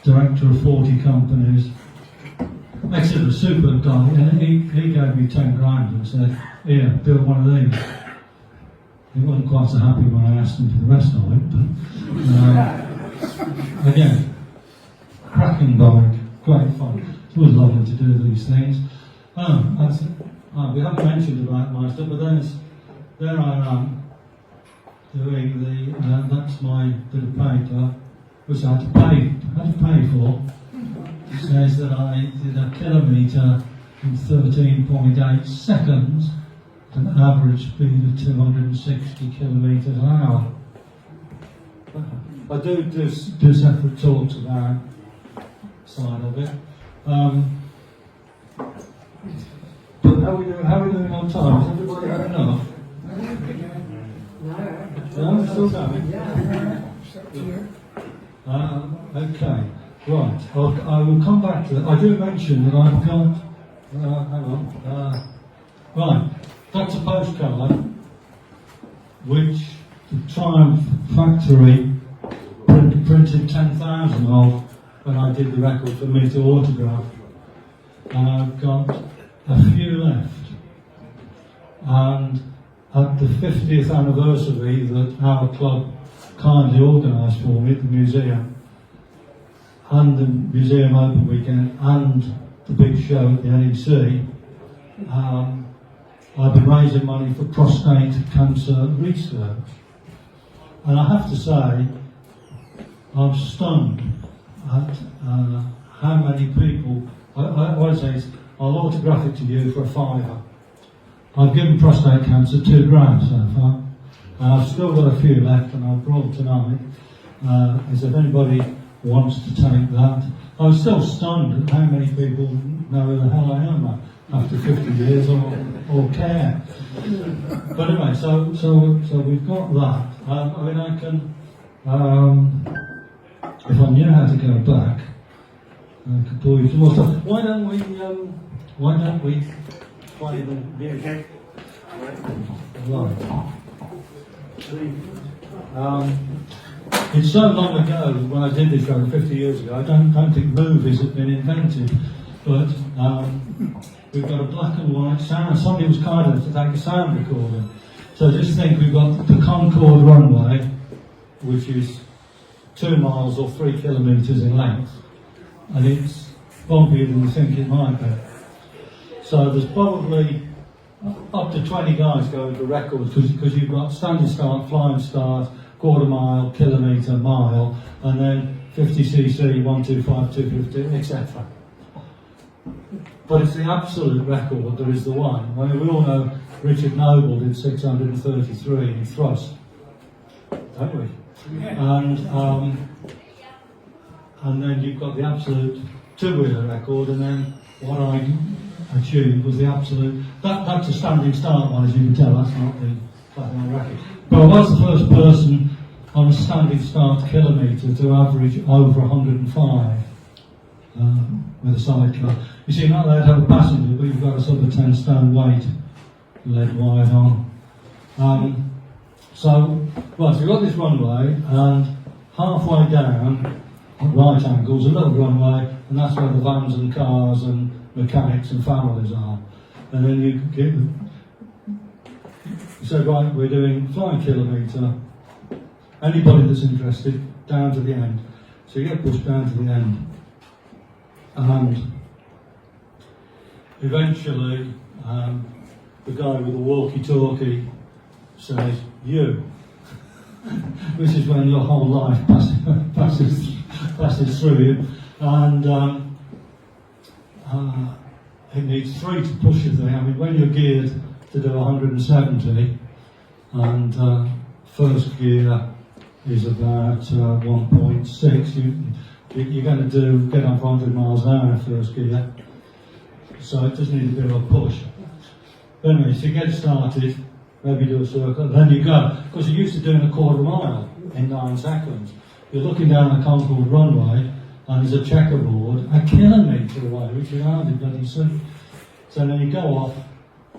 director of 40 companies. Excellent, a super guy, and he gave me 10 grand and said, "Here, build one of these." He wasn't quite so happy when I asked him for the rest of it, but again, cracking bike, great fun. It's always lovely to do these things. We haven't mentioned about my stuff, but there I am doing that's my bit of paper, which I had to pay for. It says that I did a kilometre in 13.8 seconds at an average speed of 260 kilometres an hour. I do separate talks about side of it. But how are we doing on time? Has everybody had enough? No, still going? Okay. Right, I will come back to that. I do mention that I've got, hang on, right, that's a postcard which the Triumph factory printed 10,000 of when I did the record for me to autograph. And I've got a few left. And at the 50th anniversary that our club kindly organised for me at the museum, and the Museum Open Weekend, and the big show at the NEC, I've been raising money for prostate cancer research. And I have to say, I'm stunned at how many people, I want to say is, I'll autograph it to you for a £5. I've given prostate cancer £2 so far, and I've still got a few left, and I've brought tonight. As if anybody wants to take that. I was still stunned at how many people know who the hell I am after 50 years or care. But anyway, so we've got that. I mean, I can, if I knew how to go back, Why don't we play the music? Right. It's so long ago when I did this show, 50 years ago. I don't think movies have been invented, but we've got a black and white sound. Somebody was kind enough to take a sound recording. So just think, we've got the Concorde runway, which is 2 miles or 3 kilometres in length, and it's bumpier than you think it might be. So there's probably up to 20 guys going for records, because you've got standing start, flying start, quarter mile, kilometre, mile, and then 50cc, 125, 250, etc. But it's the absolute record that is the one. I mean, we all know Richard Noble did 633 in thrust, don't we? Yeah. And then you've got the absolute two-wheeler record, and then what I achieved was the absolute. That's a standing start one, as you can tell. That's not the platinum record. But I was the first person on a standing start kilometre to average over 105 with a sidecar. You see, you're not allowed to have a passenger, but you've got a sort of 10 stone weight lead wide on. So you've got this runway, and halfway down, at right angles, a little runway, and that's where the vans and cars and mechanics and families are. And then you say, right, we're doing flying kilometre. Anybody that's interested, down to the end. So you get pushed down to the end. And eventually, the guy with the walkie-talkie says, you. Which is when your whole life passes through you. And it needs 3 to push the thing. I mean, when you're geared to do 170, and first gear is about 1.6, you're going to get up 100 miles an hour in first gear. So it does need a bit of a push. But anyway, so you get started, maybe do a circle, then you go. Because you're used to doing a quarter mile in 9 seconds. You're looking down the Concorde runway, and there's a checkerboard a kilometre away, which you hardly bloody see. So then you go off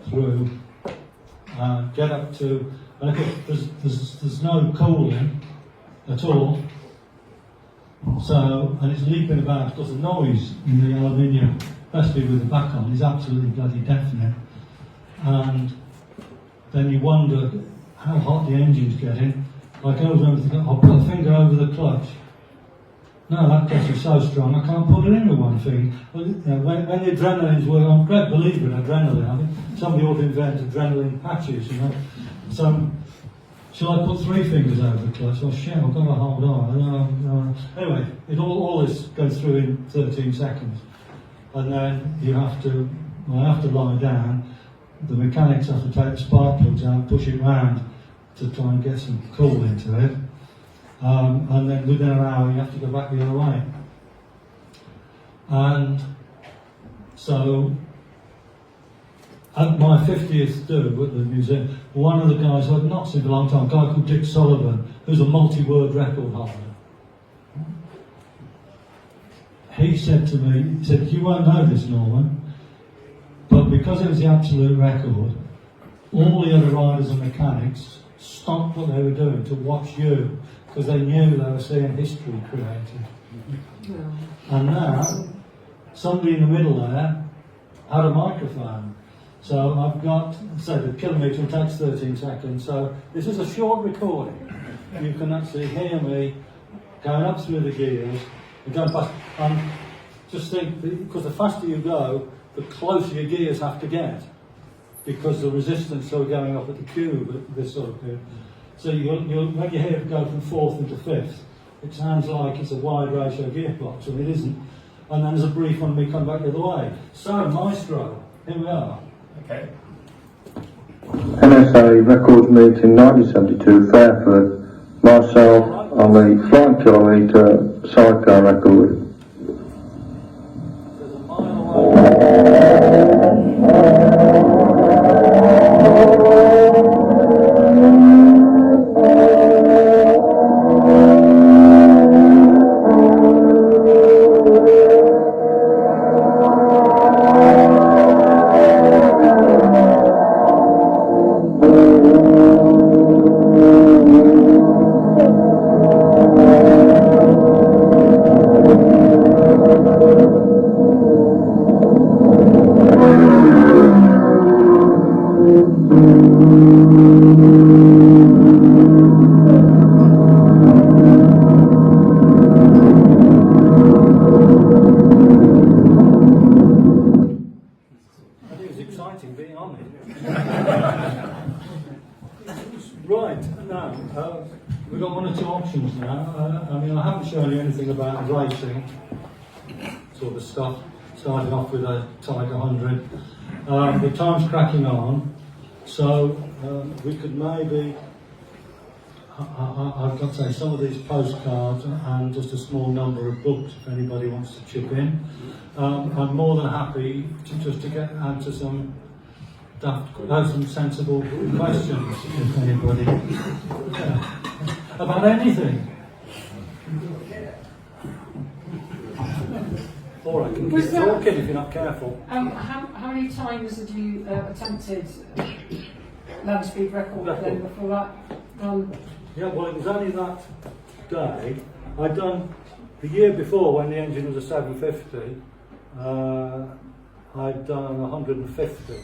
through, get up to, and there's no cooling at all. So, and it's leaping about because the noise in the aluminium, especially with the back on, is absolutely bloody deafening. And then you wonder how hot the engine's getting. I go over and think, I'll put a finger over the clutch. No, that clutch is so strong, I can't put it in with one finger. Well, you know, when the adrenaline's working, I'm a great believer in adrenaline. I think somebody ought to invent adrenaline patches, you know. So, shall I put 3 fingers over the clutch? Oh shit, I've got to hold on. Anyway, all this goes through in 13 seconds. And then I have to lie down. The mechanics have to take the spark plugs out, push it round to try and get some cool into it. And then within an hour you have to go back the other way. And so at my 50th do at the museum, one of the guys I'd not seen for a long time, a guy called Dick Sullivan, who's a multi-word record holder. He said to me, he said, you won't know this, Norman, but because it was the absolute record, all the other riders and mechanics stopped what they were doing to watch you, because they knew they were seeing history created. Yeah. And now, somebody in the middle there had a microphone. So I've got, say the kilometre takes 13 seconds, so this is a short recording. You can actually hear me going up through the gears and going past. And just think, because the faster you go, the closer your gears have to get, because the resistance are going up at the cube, at this sort of cube. So when you hear it go from 4th into 5th, it sounds like it's a wide ratio gearbox, and it isn't. And then there's a brief on me come back the other way. So, Maestro, here we are. Okay. NSA records meet in 1972, Fairford, myself on the flying kilometre sidecar record. There's a mile away. Right, now, we've got one or two options now. I mean, I haven't shown you anything about racing sort of stuff, starting off with a Tiger 100. The time's cracking on, so we could maybe, I've got to say, some of these postcards and just a small number of books if anybody wants to chip in. I'm more than happy to get answer some some sensible questions, if anybody, about anything. Or I can keep talking if you're not careful. How many times had you attempted land speed record then before that? Yeah, well, it was only that day. I'd done the year before when the engine was a 750. I'd done 150.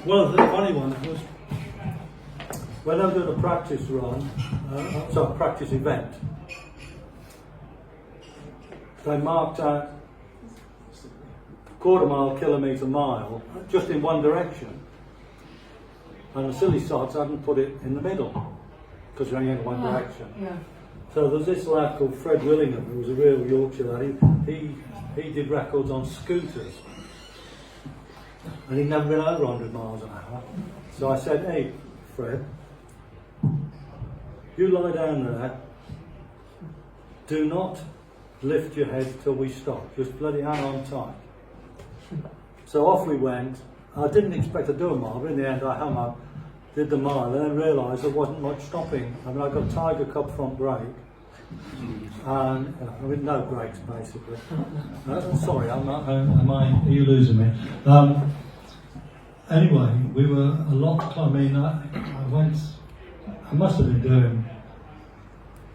Well, the funny one was when I was doing a practice run, practice event. They marked out quarter mile, kilometre, mile, just in one direction. And the silly sods hadn't put it in the middle, because you're only in one direction. Yeah. So there's this lad called Fred Willingham, who was a real Yorkshire lad. He did records on scooters. And he'd never been over 100 miles an hour. So I said, hey, Fred, you lie down there, do not lift your head till we stop, just bloody hang on tight. So off we went. I didn't expect to do a mile, but in the end I hung up, did the mile, and then realised there wasn't much stopping. I mean, I got Tiger Cup front brake, and no brakes basically. Sorry, are you losing me? Anyway, we were a lot. I mean, I must have been doing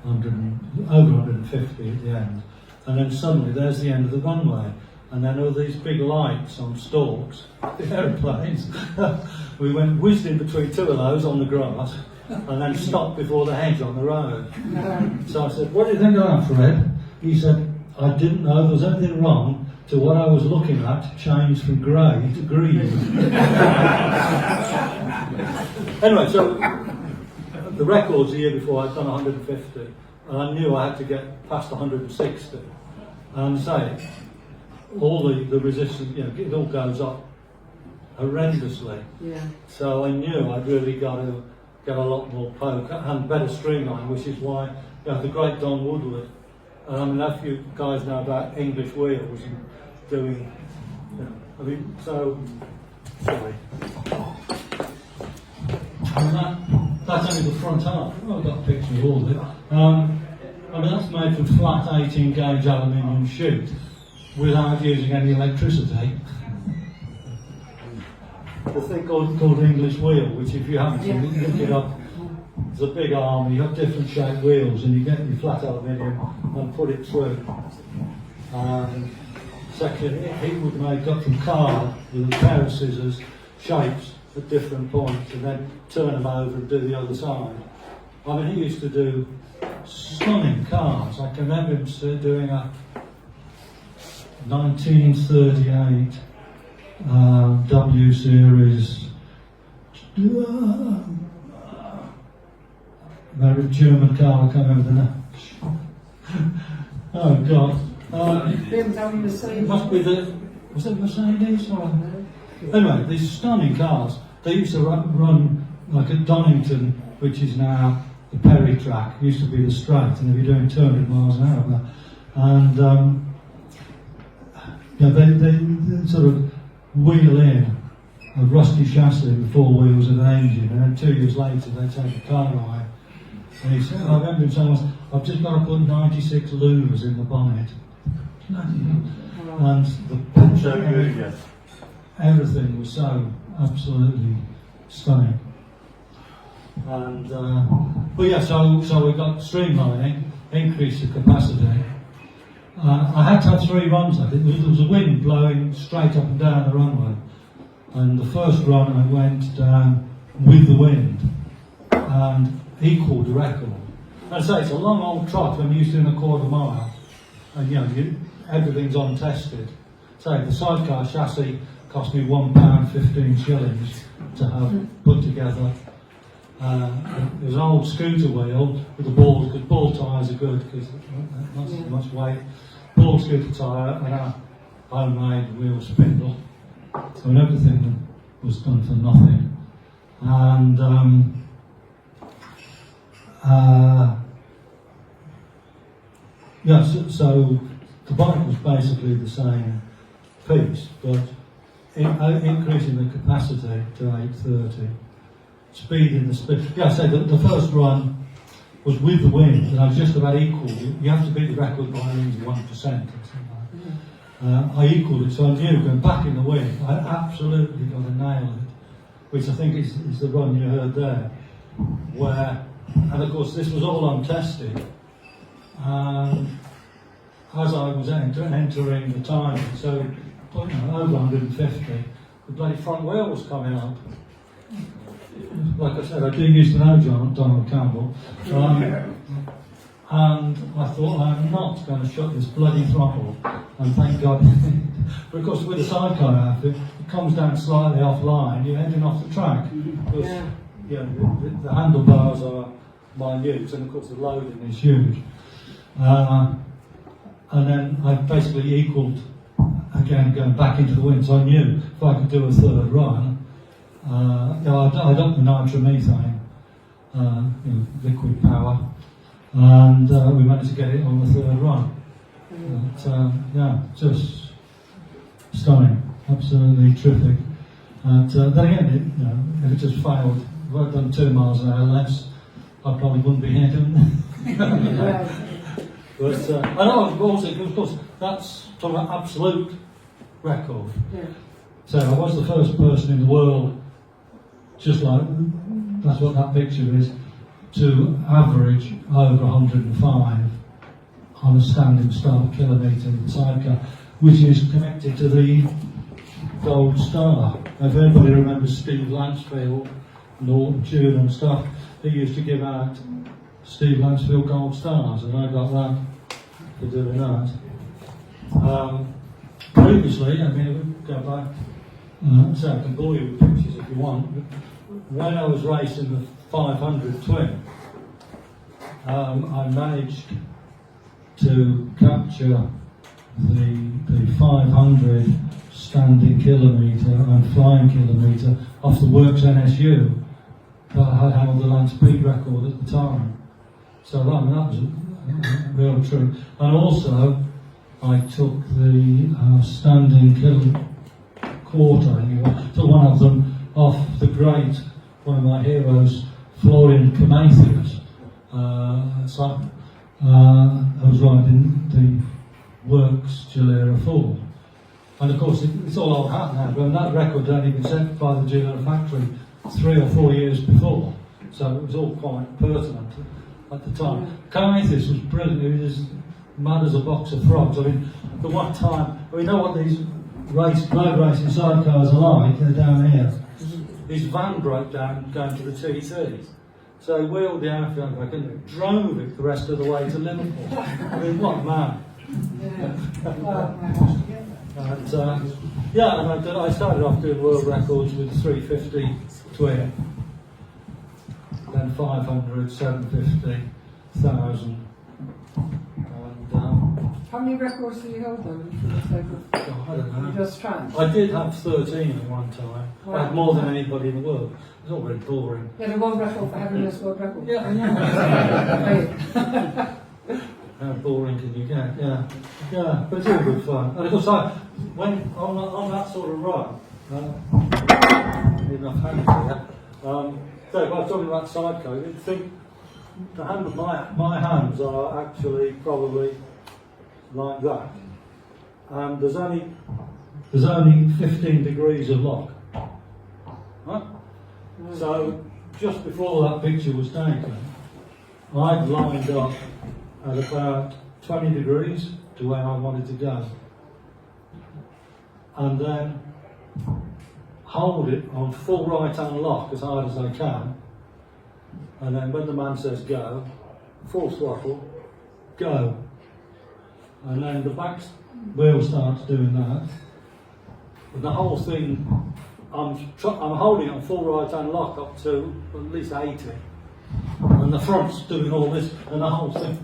over 150 at the end, and then suddenly there's the end of the runway. And then all these big lights on stalks, the aeroplanes. We went whizzed in between two of those on the grass, and then stopped before the hedge on the road. So I said, what do you think of that, Fred? He said, I didn't know there was anything wrong to what I was looking at changed from grey to green. Anyway, so the records the year before I'd done 150, and I knew I had to get past 160. And say, all the resistance, it all goes up horrendously. Yeah. So I knew I'd really got to get a lot more poke and better streamline, which is why the great Don Woodward. I mean, a few guys know about English wheels and doing. Sorry. And that's only the front half. I've got a picture of all of it. I mean, that's made from flat 18 gauge aluminium sheet, without using any electricity. The thing called English wheel, which if you haven't seen it, look it up. It's a big arm, you have different shaped wheels, and you get your flat aluminium and put it through. Second, he would make up from card with a pair of scissors, shapes at different points, and then turn them over and do the other side. I mean, he used to do stunning cars. I can remember him doing a 1938 W series German car. I can't remember the name. Oh God! It must be was it Mercedes? Or? Anyway, these stunning cars. They used to run like at Donington, which is now the Perry track. It used to be the straight, and they'd be doing 200 miles an hour. And they sort of wheel in a rusty chassis with four wheels and an engine, and then 2 years later they take a car ride. And he said, I remember him saying, I've just got to put 96 louvers in the bonnet. And the everything was so absolutely stunning. And so we got streamlining, increased the capacity. I had to have 3 runs at it. There was a wind blowing straight up and down the runway. And the first run I went down with the wind and equalled the record. I'd say it's a long old trot when you're used to doing a quarter mile. And everything's untested. So the sidecar chassis cost me £1.15 to have put together. It was an old scooter wheel with the balls, because ball tyres are good because not so much weight. Ball scooter tyre and a homemade wheel spindle. So everything was done for nothing. And so the bike was basically the same piece, but increasing the capacity to 830, speeding the speed. Yeah, I said that the first run was with the wind, and I was just about equal. You have to beat the record by 1% or something like that. I equalled it, so I knew going back in the wind, I absolutely got to nail it, which I think is the run you heard there, where, and of course this was all untested, and as I was entering the time, so over 150, the bloody front wheel was coming up. Like I said, I do used to know Donald Campbell, and I thought, I'm not going to shut this bloody throttle, and thank God. But of course, with a sidecar outfit, it comes down slightly offline, you're heading off the track. Because, the handlebars are minute, and of course the loading is huge. And then I basically equalled, again, going back into the wind, so I knew if I could do a third run, I'd up the nitromethane, liquid power, and we managed to get it on the third run. But, just stunning, absolutely terrific. And then again, if it just failed, if I'd done 2 miles an hour less, I probably wouldn't be here doing it. But I know, of course, that's from an absolute record. Yeah. So I was the first person in the world, just like, that's what that picture is, to average over 105 on a standing start kilometre in the sidecar, which is connected to the Gold Star. If anybody remembers Steve Lansfield, Norton Tune and stuff, they used to give out Steve Lansfield Gold Stars, and I got that for doing that. Previously, I mean, we go back, so I can bore you with pictures if you want, but when I was racing the 500 twin, I managed to capture the 500 standing kilometre and flying kilometre off the Works NSU that had held the land speed record at the time. So that was a real treat. And also, I took the standing quarter, took one of them off the great, one of my heroes, Florian Prometheus. I was riding the Works Gilera 4. And of course, it's all old hat now, but that record had only been set by the Gilera factory 3 or 4 years before. So it was all quite pertinent at the time. Prometheus was brilliant. He was as mad as a box of frogs. I mean, the one time, we know what these road racing sidecars are like. They're down here. His van broke down going to the TT. So he wheeled the outfield back and drove it the rest of the way to Liverpool. I mean, what a man. And I started off doing world records with 350 twin, then 500, 750, 1,000. How many records do you hold then? I don't know. Just trying. I did have 13 at one time. Wow. I had more than anybody in the world. It was all very boring. Yeah, the world record for having this world record. Yeah. How boring can you get? Yeah, but it's all good fun. And of course, when on that sort of run, enough hands here. So if I was talking about sidecar, you'd think the hand of my hands are actually probably like that, and there's only 15 degrees of lock. Right? So just before that picture was taken, I'd lined up at about 20 degrees to where I wanted to go, and then hold it on full right-hand lock as hard as I can, and then when the man says go, full throttle, go. And then the back wheel starts doing that, and the whole thing I'm holding it on full right hand lock up to at least 80, and the front's doing all this, and the whole thing.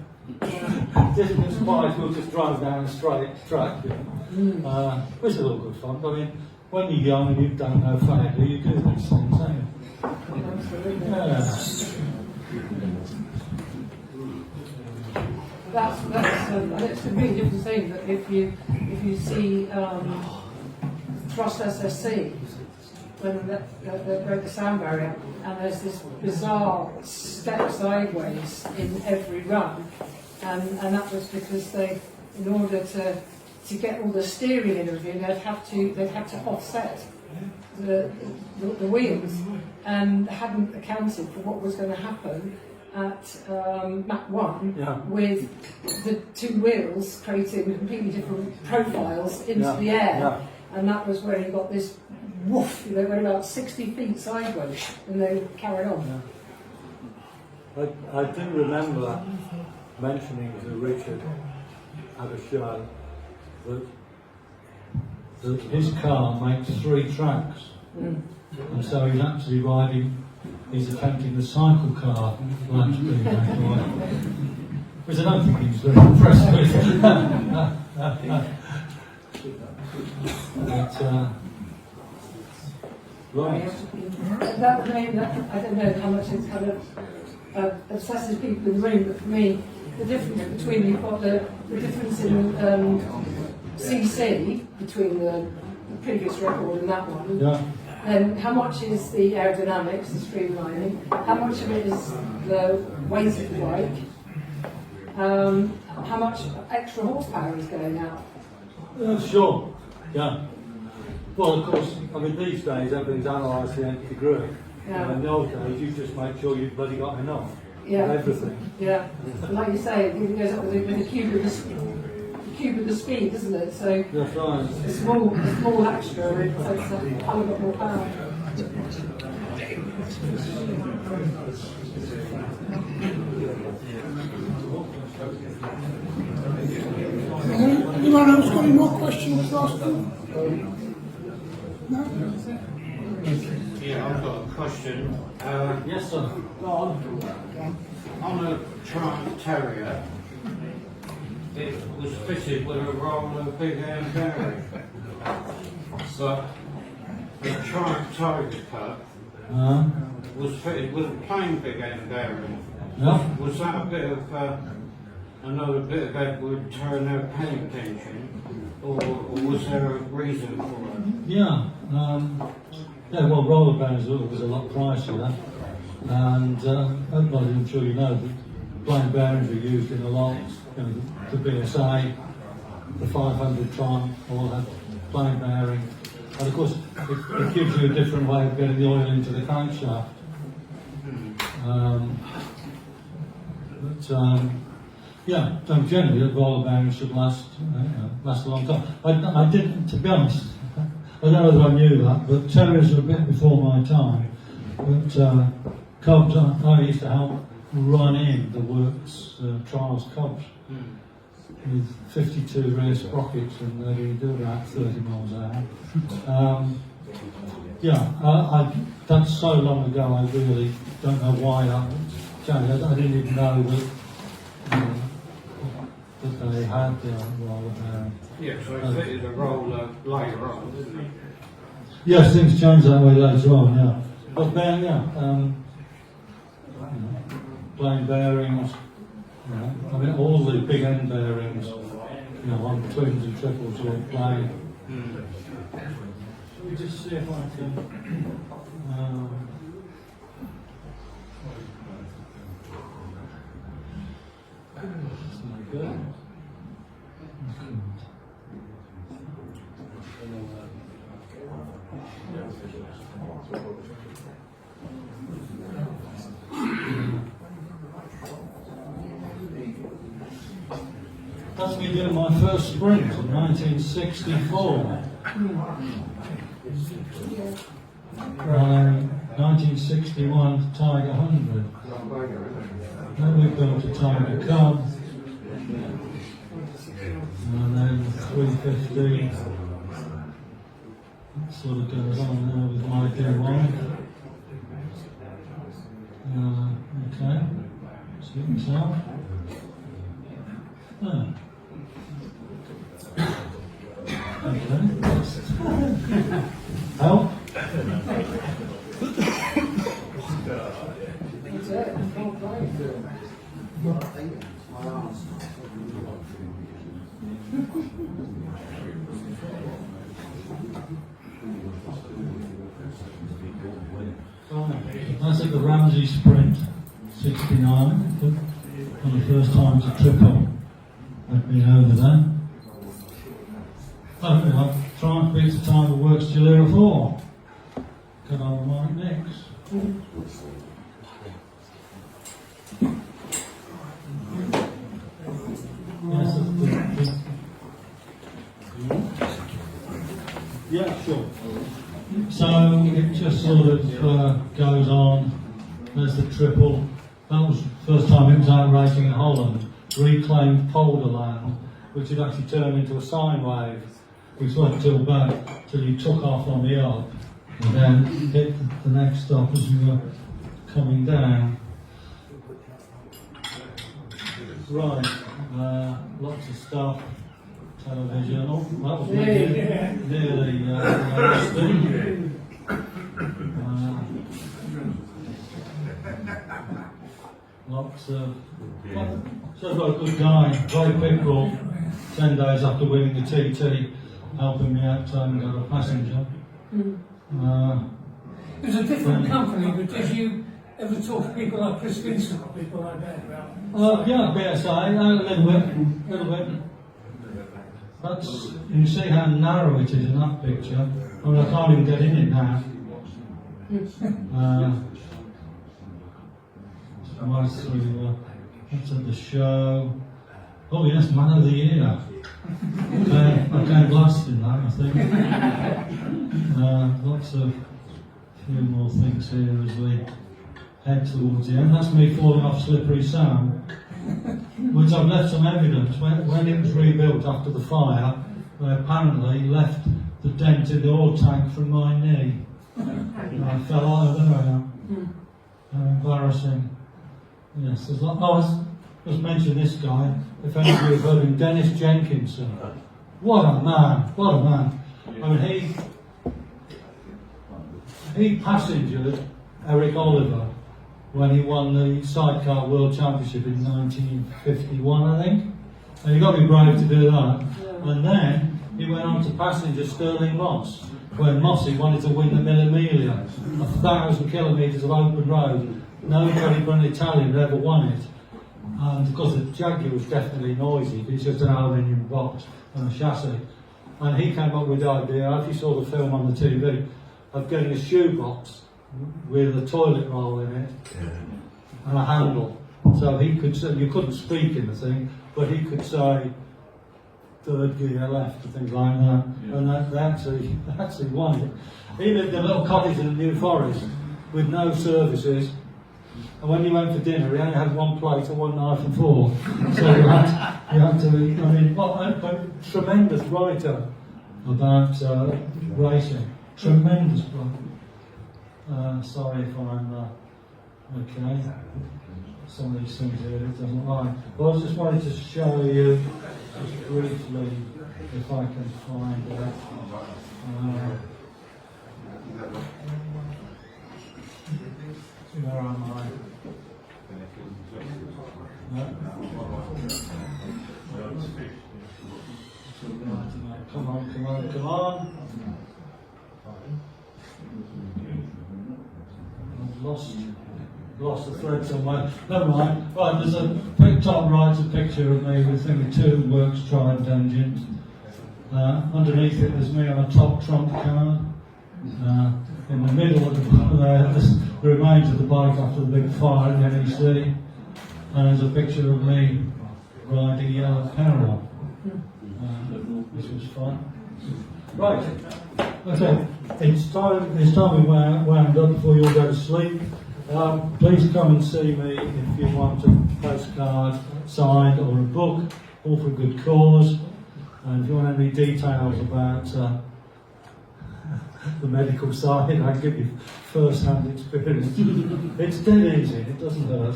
This is quite good, just drive down a straight track, which is a little good fun. I mean, when you're young and you don't know failure, you do these things, don't you? That's a really different thing. That if you see thrust SSC when they broke the sound barrier, and there's this bizarre step sideways in every run, and that was because they, in order to get all the steering and everything, they'd have to offset the wheels, and hadn't accounted for what was going to happen at Mach 1 with the two wheels creating completely different profiles into the air, and that was where he got this woof. They went about 60 feet sideways, and they carried on. I do remember mentioning to Richard at a show that his car makes 3 tracks, and so he's actually he's attempting the cycle car land speed record, which I don't think he's very impressed with. Right. I don't know how much it kind of obsesses people in the room, but for me, the difference between, you've got the difference in CC between the previous record and that one. Then how much is the aerodynamics, the streamlining? How much of it is the weight of the bike? How much extra horsepower is going out? Sure, yeah. Well, of course, I mean, these days everything's analysed to the nth degree. In the old days, you just make sure you've bloody got enough of everything. Yeah, and like you say, it goes up with the cube of the speed, doesn't it? So that's right. A small extra, it's a hell of a lot more power. Anyone else got any more questions to ask them? No? Yeah, I've got a question. Yes, sir. Go on. On a Triumph Terrier, it was fitted with a roll of big end bearing. But the Triumph Tiger Cup was fitted with a plain big end bearing. Was that a bit of another bit of Edward Turner paint tension, or was there a reason for it? Yeah. Well, roller bearings was a lot pricier, and I'm sure you know that plain bearings are used in a lot. The BSA, the 500 Triumph all have plain bearing, and of course it gives you a different way of getting the oil into the crankshaft. So generally the roller bearings should last a long time. I didn't, to be honest. I don't know whether I knew that, but terriers are a bit before my time. But cubs, I used to help run in the works trials cubs with 52 rear sprockets, and they do about 30 miles an hour. That's so long ago, I really don't know why that changed. I didn't even know that they had roller bearing. Yeah, so it fitted a roller later on, didn't it? Yes, things change that way later on, yeah. But plain bearings, I mean, all the big end bearings, on twins and triples are all plain. Let me just see if I can. That's not good. That's me doing my first sprint in 1964. 1961 Tiger 100. Then we've gone to Tiger Cub. And then 350. Let's sort of goes on there with my dear wife. Okay, suit himself. Okay. Help? That's it, and full play. That's at the Ramsey Sprint, 69. One of the first times a triple I've been over there. Oh, anyway, try and beat the time of works till here 4. Good old Mike Nix. Yes, yeah, sure. So it just sort of goes on. There's the triple. That was the first time it was out racing in Holland. Reclaimed polder land, which had actually turned into a sine wave, which went till you took off on the up, and then hit the next stop as you were coming down. Right, lots of stuff. Television. Oh, that was nearly lots of. So I've got a good guy, Ray Pickrell, 10 days after winning the TT, helping me out and got a passenger. It was a different company, but did you ever talk to people like Chris Vincent or people like that about? Yeah, BSA, a little bit. That's, you see how narrow it is in that picture. I mean, I can't even get in it now. That's at the show. Oh yes, Man of the Year. I came last in that, I think. Lots of few more things here as we head towards the end. That's me falling off Slippery Sound, which I've left some evidence. When it was rebuilt after the fire, they apparently left the dent in the oil tank from my knee. And I fell out, there I am. How embarrassing. Yes, there's like, let's mention this guy. If any of you have heard him, Dennis Jenkinson. What a man, what a man. I mean, he passengered Eric Oliver when he won the Sidecar World Championship in 1951, I think. And you've got to be brave to do that. Yeah. And then he went on to passenger Stirling Moss, when Mossy wanted to win the Mille Miglia, 1,000 kilometres of open road. Nobody but an Italian had ever won it. And because the Jaguar was definitely noisy, it's just an aluminium box and a chassis. And he came up with the idea, if you saw the film on the TV, of getting a shoebox with a toilet roll in it and a handle. So he could say, you couldn't speak in the thing, but he could say third gear left and things like that. Yeah. And they actually won it. He lived in a little cottage in the New Forest with no services. And when he went for dinner, he only had one plate and one knife and fork. So you had to eat. I mean, what a tremendous writer about racing. Tremendous writer. Sorry if I'm okay. Some of these things here it doesn't like. But I just wanted to show you, just briefly, if I can find it. Where am I? No. Come on. I've lost the thread somewhere. Never mind. Right, there's a top right's a picture of me with two Works Triumph engines. Underneath it there's me on a top trump car. In the middle of the remains of the bike after the big fire at NEC. And there's a picture of me riding Yellow Peril, which was fun. Right, okay, it's time we wound up before you all go to sleep. Please come and see me if you want a postcard signed or a book, all for a good cause. And if you want any details about the medical side. I give you first-hand experience. It's dead easy. It doesn't hurt.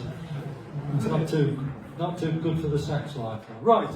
It's not too good for the sex life. Right.